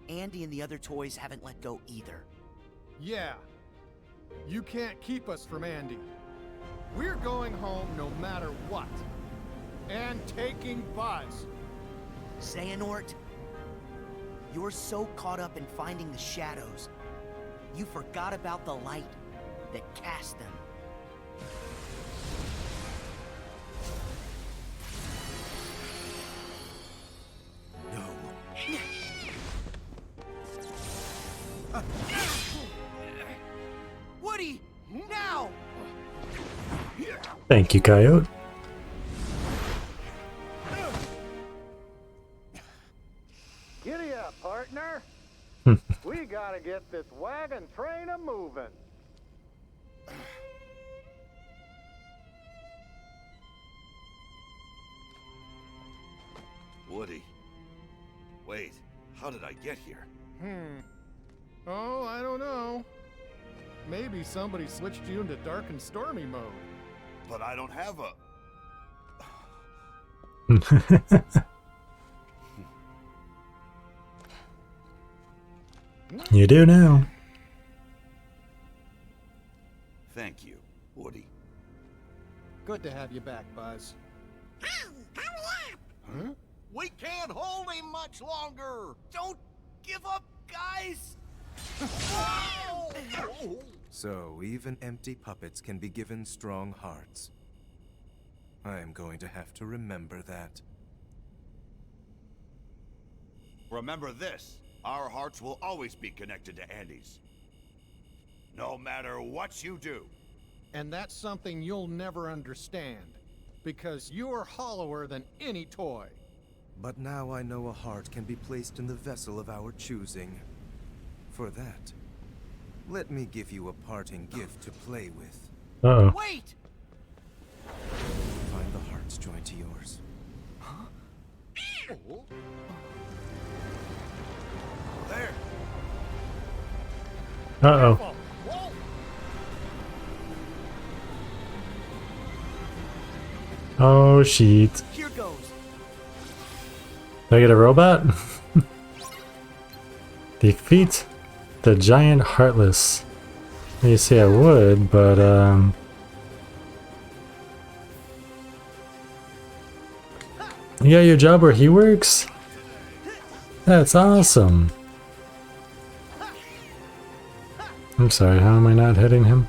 Andy and the other toys haven't let go either. Yeah, you can't keep us from Andy. We're going home no matter what. And taking Buzz. Xehanort, you're so caught up in finding the shadows, you forgot about the light that cast them. Thank you, Coyote. Giddy up, partner. We gotta get this wagon train a moving. Woody. Wait, how did I get here? Oh, I don't know. Maybe somebody switched you into dark and stormy mode. But I don't have a... You do now. Thank you, Woody. Good to have you back, Buzz. We can't hold him much longer. Don't give up, guys! So, even empty puppets can be given strong hearts. I am going to have to remember that. Remember this, our hearts will always be connected to Andy's. No matter what you do. And that's something you'll never understand, because you're hollower than any toy. But now I know a heart can be placed in the vessel of our choosing. For that, let me give you a parting gift to play with. Uh-oh. Wait! Find the heart's joint to yours. There. Uh-oh. Whoa! Oh, shit. Here goes. Do I get a robot? Defeat the giant heartless. You say I would, but you got your job where he works? That's awesome. I'm sorry, how am I not hitting him?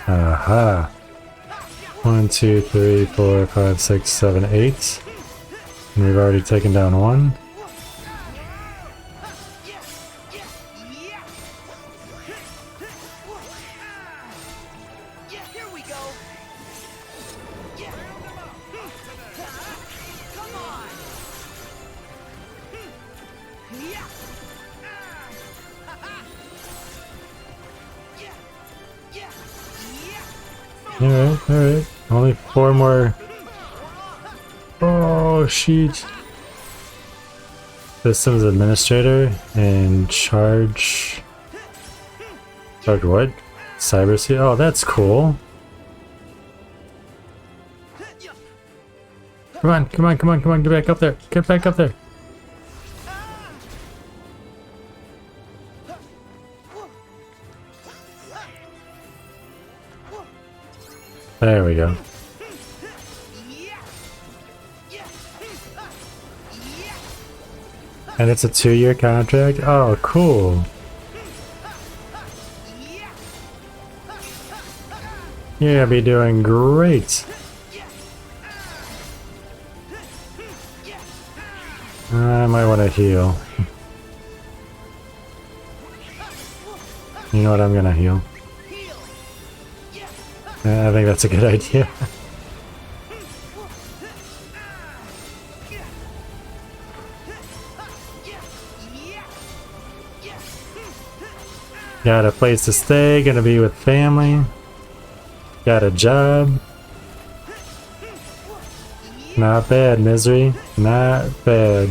Aha. 1, 2, 3, 4, 5, 6, 7, 8. And we've already taken down one. Here we go. Come on. Alright, alright. Only 4 more. Oh, shit. Systems administrator and charge. Charge what? Cyber. Oh, that's cool. Come on, come on, come on, come on, get back up there. Get back up there. There we go. And it's a 2-year contract? Oh, cool. You're gonna be doing great. I might want to heal. You know what? I'm gonna heal. I think that's a good idea. Got a place to stay, gonna be with family. Got a job. Not bad, Misery. Not bad.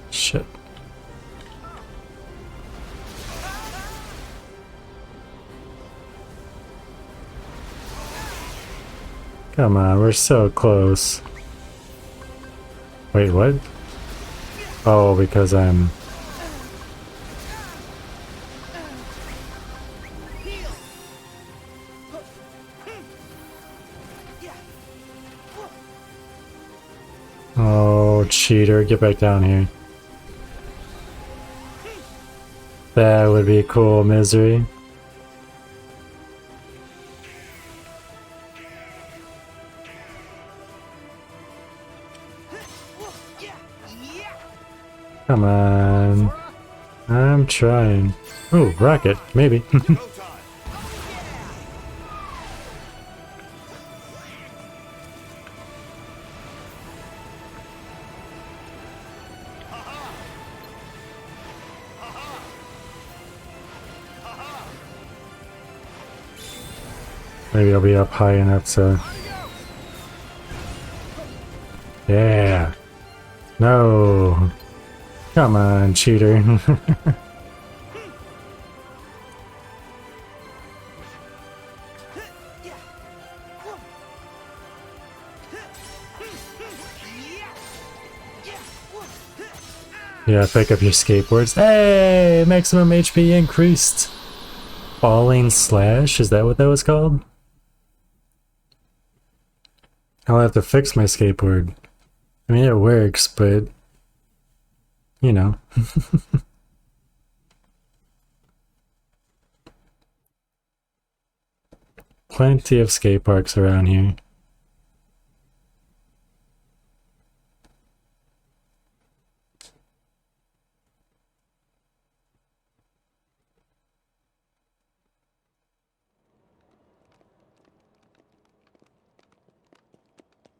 Shit. Come on, we're so close. Wait, what? Oh, because I'm... Oh, cheater, get back down here. That would be cool, Misery. Come on. I'm trying. Oh, rocket, maybe. Maybe I'll be up high enough so. Yeah. No. Come on, cheater. Yeah, pick up your skateboards. Hey! Maximum HP increased! Falling Slash? Is that what that was called? I'll have to fix my skateboard. I mean, it works, but... you know. Plenty of skate parks around here.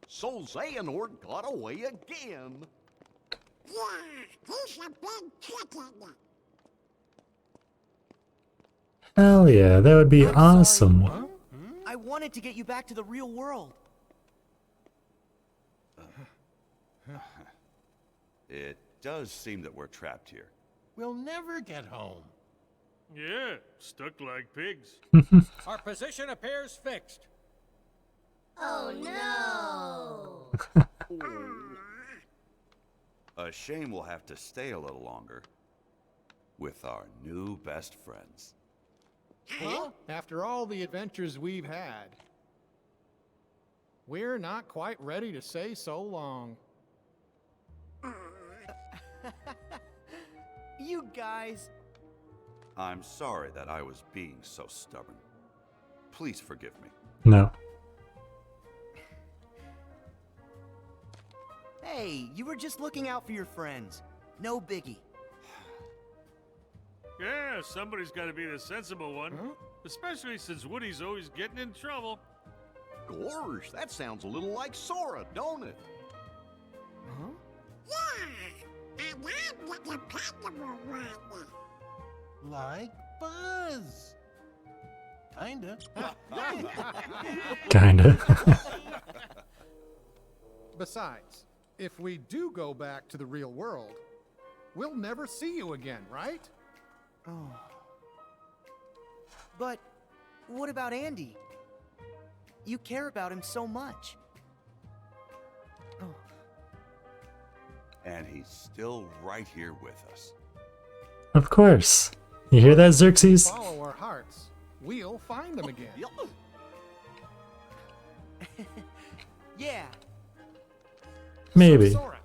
So Xehanort got away again. Yeah, he's a big chicken. Hell yeah, that would be awesome. Sorry. I wanted to get you back to the real world. It does seem that we're trapped here. We'll never get home. Yeah, stuck like pigs. Our position appears fixed. Oh no! A shame we'll have to stay a little longer with our new best friends. Huh? After all the adventures we've had, we're not quite ready to say so long. You guys. I'm sorry that I was being so stubborn. Please forgive me. No. Hey, you were just looking out for your friends. No biggie. Yeah, somebody's got to be the sensible one. Huh? Especially since Woody's always getting in trouble. Gosh, that sounds a little like Sora, don't it? Huh? Yeah, and I'm the dependable one. Like Buzz. Kinda. Kinda. Besides, if we do go back to the real world, we'll never see you again, right? Oh. But what about Andy? You care about him so much. Oh. And he's still right here with us. Of course. You hear that, Xerxes? Follow our hearts. We'll find them again. Yeah. Maybe. So, Sora,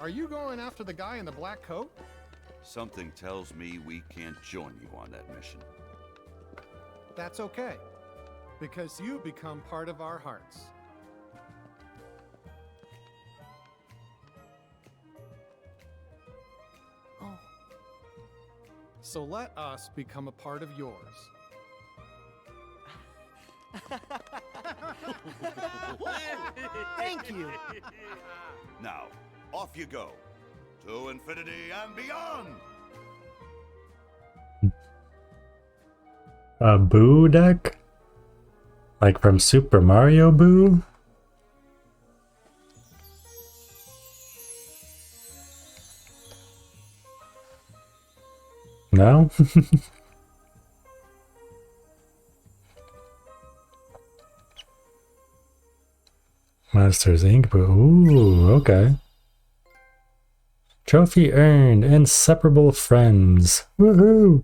are you going after the guy in the black coat? Something tells me we can't join you on that mission. That's okay, because you become part of our hearts. Oh. So let us become a part of yours. Thank you. Now, off you go. To infinity and beyond! A Boo deck? Like from Super Mario Boo? No? Monsters Inc. Ooh, okay. Trophy earned. Inseparable friends. Woohoo!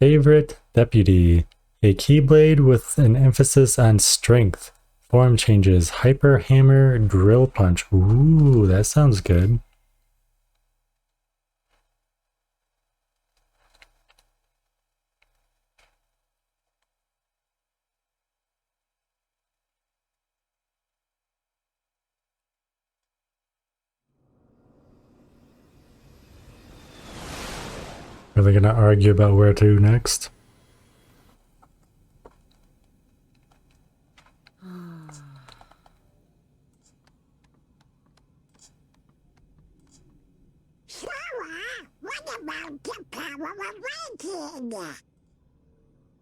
Favorite deputy. A Keyblade with an emphasis on strength. Form changes. Hyper Hammer Drill Punch. Ooh, that sounds good. Are they gonna argue about where to next? What about the power of waiting?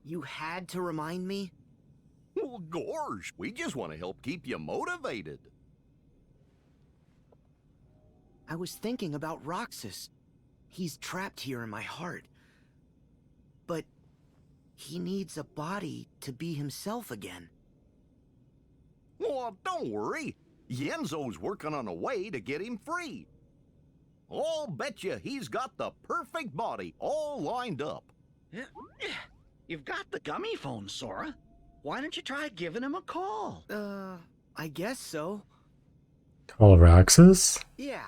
You had to remind me? Well, gosh, we just want to help keep you motivated. I was thinking about Roxas. He's trapped here in my heart. But he needs a body to be himself again. Well, don't worry. Yenzo's working on a way to get him free. I'll bet you he's got the perfect body all lined up. You've got the gummy phone, Sora. Why don't you try giving him a call? I guess so. Call Roxas? Yeah.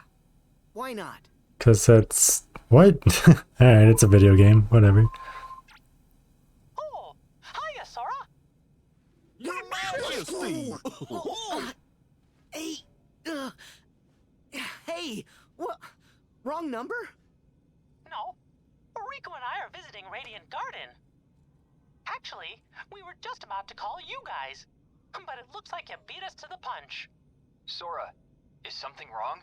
Why not? Because that's... What? Alright, it's a video game. Whatever. Oh, hiya, Sora. Your Majesty! Hey, what? Wrong number? No, Rico and I are visiting Radiant Garden. Actually, we were just about to call you guys, but it looks like you beat us to the punch. Sora, is something wrong?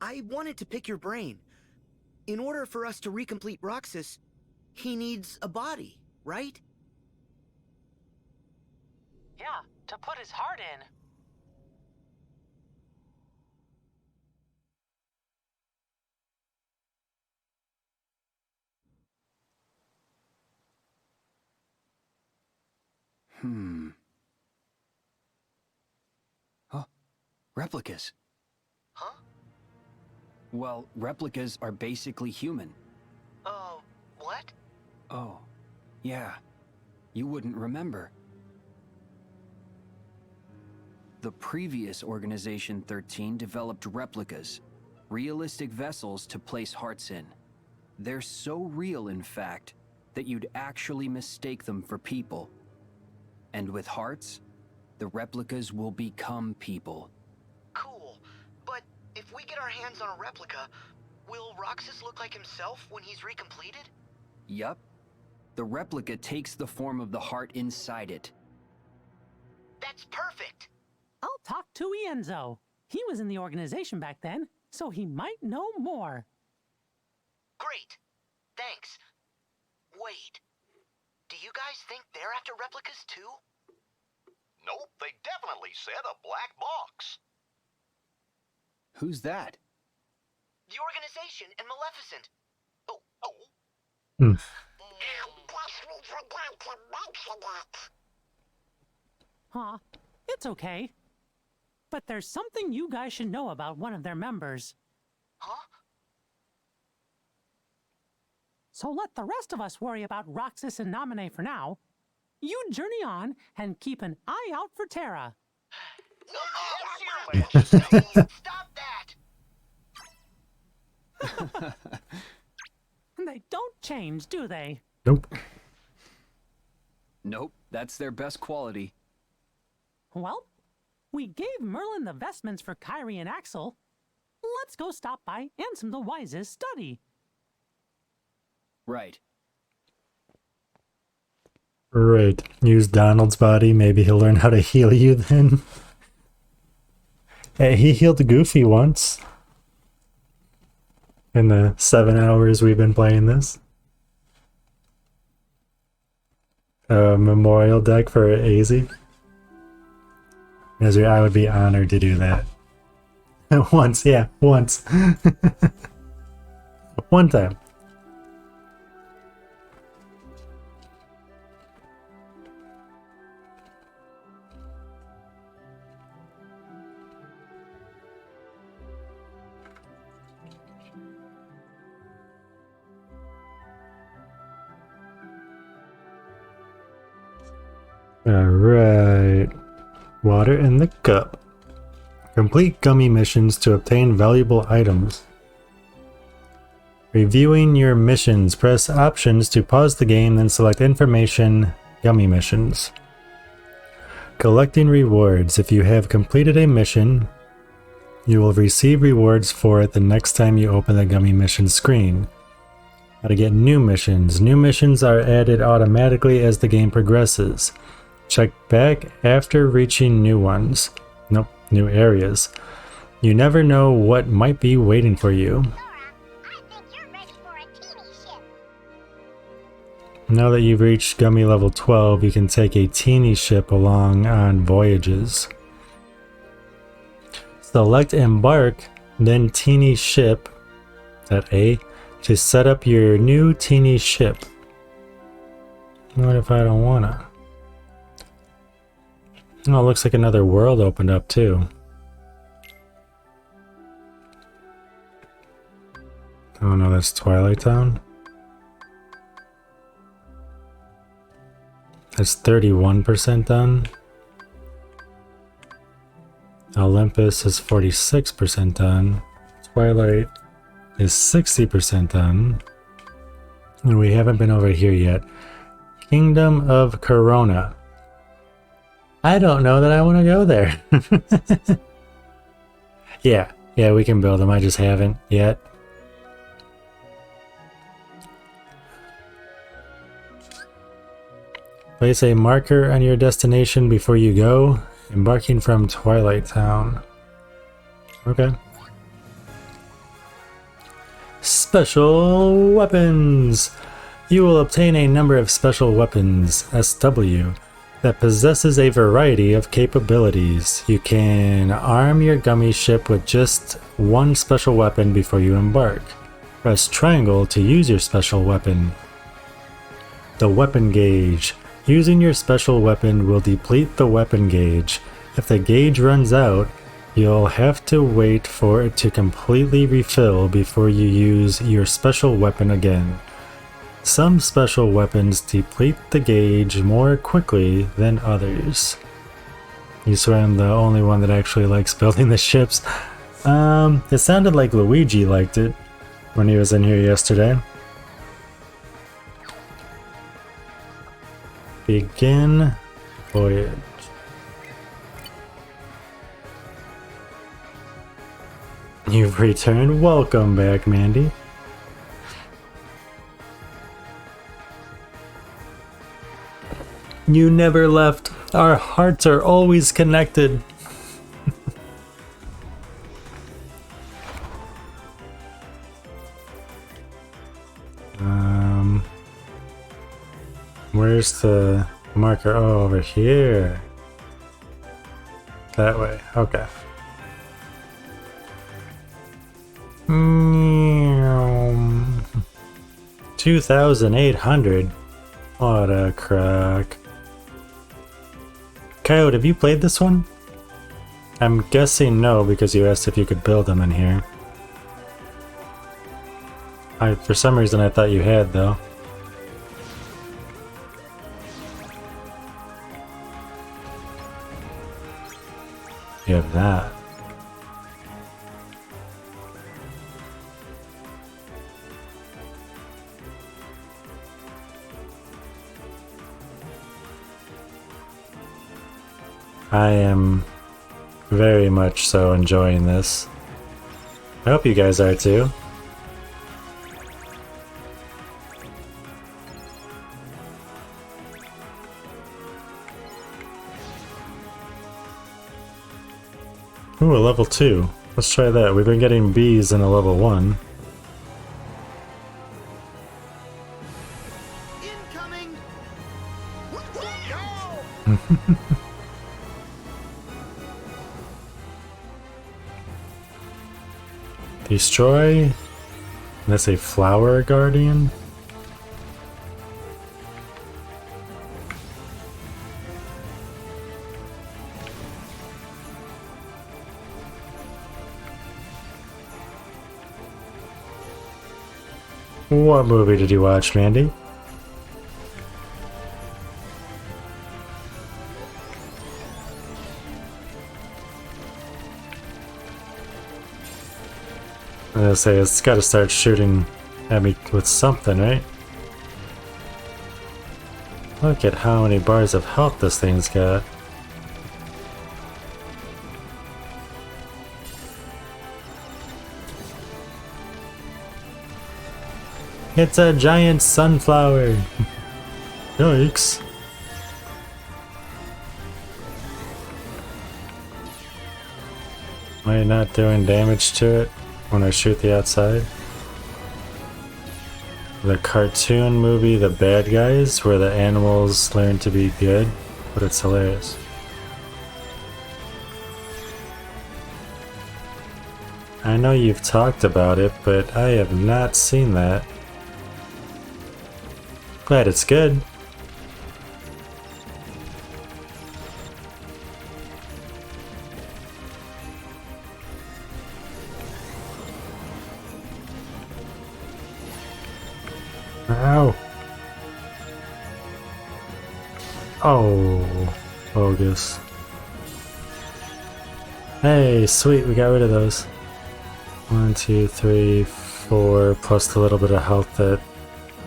I wanted to pick your brain. In order for us to recomplete Roxas, he needs a body, right? Yeah, to put his heart in. Huh? Replicas. Huh? Well, replicas are basically human. What? Oh, yeah. You wouldn't remember. The previous Organization 13 developed replicas, realistic vessels to place hearts in. They're so real, in fact, that you'd actually mistake them for people. And with hearts, the replicas will become people. Cool. But if we get our hands on a replica, will Roxas look like himself when he's recompleted? Yup. The replica takes the form of the heart inside it. That's perfect! I'll talk to Enzo. He was in the organization back then, so he might know more. Great. Thanks. Wait. Do you guys think they're after replicas too? Nope, they definitely said a black box. Who's that? The organization and Maleficent. Oh. I guess we forgot to mention it. Huh, it's okay. But there's something you guys should know about one of their members. Huh? So let the rest of us worry about Roxas and Naminé for now. You journey on and keep an eye out for Terra. Stop that! They don't change, do they? Nope. Nope, that's their best quality. Well, we gave Merlin the vestments for Kyrie and Axel. Let's go stop by Ansem the Wise's study. Right. Right. Use Donald's body. Maybe he'll learn how to heal you then. Hey, he healed Goofy once. In the 7 hours we've been playing this. Memorial deck for AZ. Misery, I would be honored to do that. Once, yeah, once. One time. Alright. Water in the cup. Complete gummy missions to obtain valuable items. Reviewing your missions. Press options to pause the game, then select information, gummy missions. Collecting rewards. If you have completed a mission, you will receive rewards for it the next time you open the gummy mission screen. How to get new missions. New missions are added automatically as the game progresses. Check back after reaching new ones. Nope, new areas. You never know what might be waiting for you. Now that you've reached Gummy level 12, you can take a teeny ship along on voyages. Select Embark, then Teeny Ship, that A, to set up your new teeny ship. What if I don't wanna? Oh, it looks like another world opened up too. Oh no, that's Twilight Town. That's 31% done. Olympus is 46% done. Twilight is 60% done. And we haven't been over here yet. Kingdom of Corona. I don't know that I want to go there. Yeah, we can build them. I just haven't yet. Place a marker on your destination before you go. Embarking from Twilight Town. Okay. Special weapons! You will obtain a number of special weapons, SW, that possesses a variety of capabilities. You can arm your gummy ship with just one special weapon before you embark. Press triangle to use your special weapon. The weapon gauge. Using your special weapon will deplete the weapon gauge. If the gauge runs out, you'll have to wait for it to completely refill before you use your special weapon again. Some special weapons deplete the gauge more quickly than others. You swear I'm the only one that actually likes building the ships. It sounded like Luigi liked it when he was in here yesterday. Begin voyage. You've returned. Welcome back, Mandy. You never left. Our hearts are always connected. Where's the marker? Oh, over here. That way. Okay. 2,800. What a crack. Coyote, have you played this one? I'm guessing no, because you asked if you could build them in here. For some reason I thought you had, though. You have that. I am very much so enjoying this. I hope you guys are too. Ooh, a level 2. Let's try that. We've been getting Bs in a level 1. Incoming! Destroy? That's a flower guardian? What movie did you watch, Mandy? I was gonna say, it's gotta start shooting at me with something, right? Look at how many bars of health this thing's got. It's a giant sunflower. Yikes. Am I not doing damage to it when I shoot the outside? The cartoon movie The Bad Guys, where the animals learn to be good, but it's hilarious. I know you've talked about it, but I have not seen that. Glad it's good. Ow. Oh, bogus. Hey, sweet, we got rid of those. 1, 2, 3, 4, plus the little bit of health that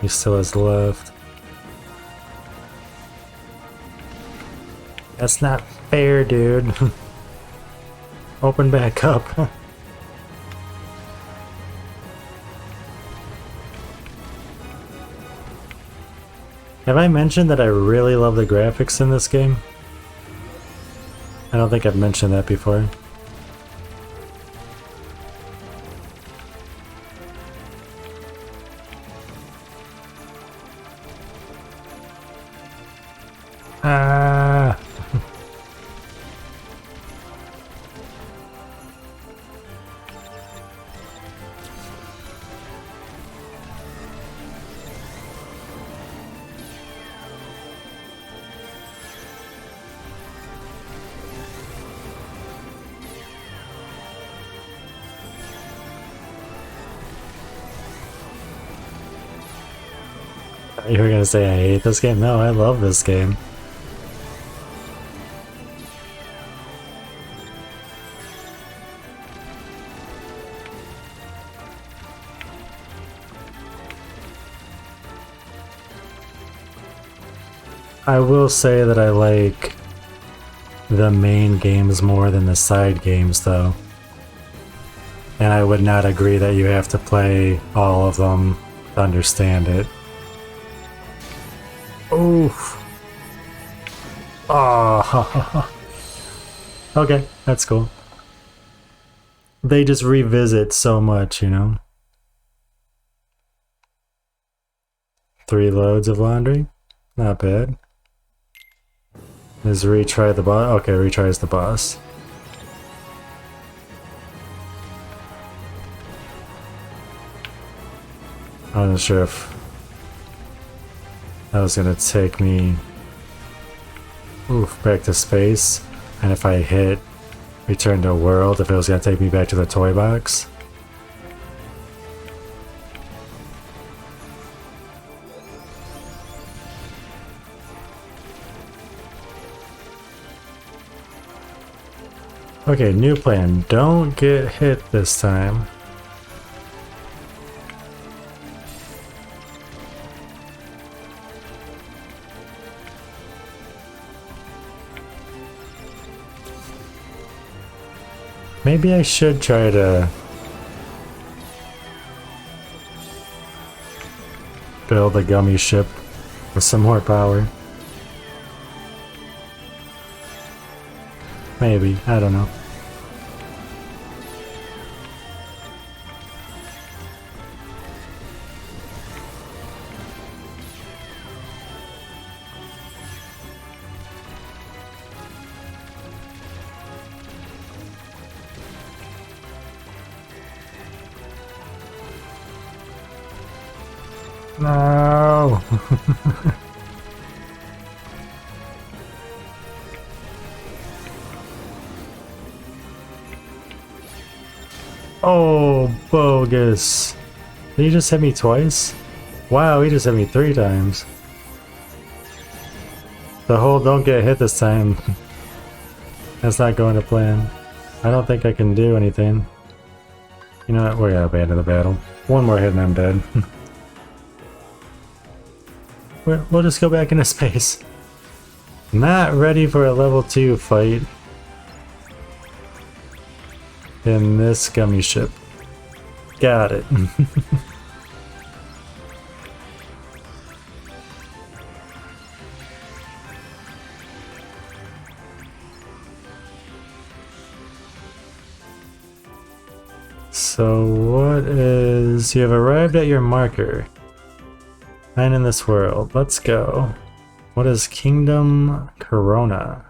he still has left. That's not fair, dude. Open back up. Have I mentioned that I really love the graphics in this game? I don't think I've mentioned that before. Ah. You were gonna say I hate this game? No, I love this game. I will say that I like the main games more than the side games, though. And I would not agree that you have to play all of them to understand it. Oof. Oh. Okay, that's cool. They just revisit so much, you know? 3 loads of laundry? Not bad. Is retry the boss? Okay, retries the boss. I wasn't sure if that was gonna take me back to space, and if I hit return to world, if it was gonna take me back to the toy box. Okay, new plan. Don't get hit this time. Maybe I should try to build a gummy ship with some more power. Maybe, I don't know. No. Oh, bogus. Did he just hit me twice? Wow, he just hit me 3 times. The whole don't get hit this time. That's not going to plan. I don't think I can do anything. You know what? We're gonna abandon the battle. One more hit and I'm dead. We'll just go back into space. Not ready for a level 2 fight in this gummy ship. Got it. So what is... You have arrived at your marker. And in this world. Let's go. What is Kingdom Corona?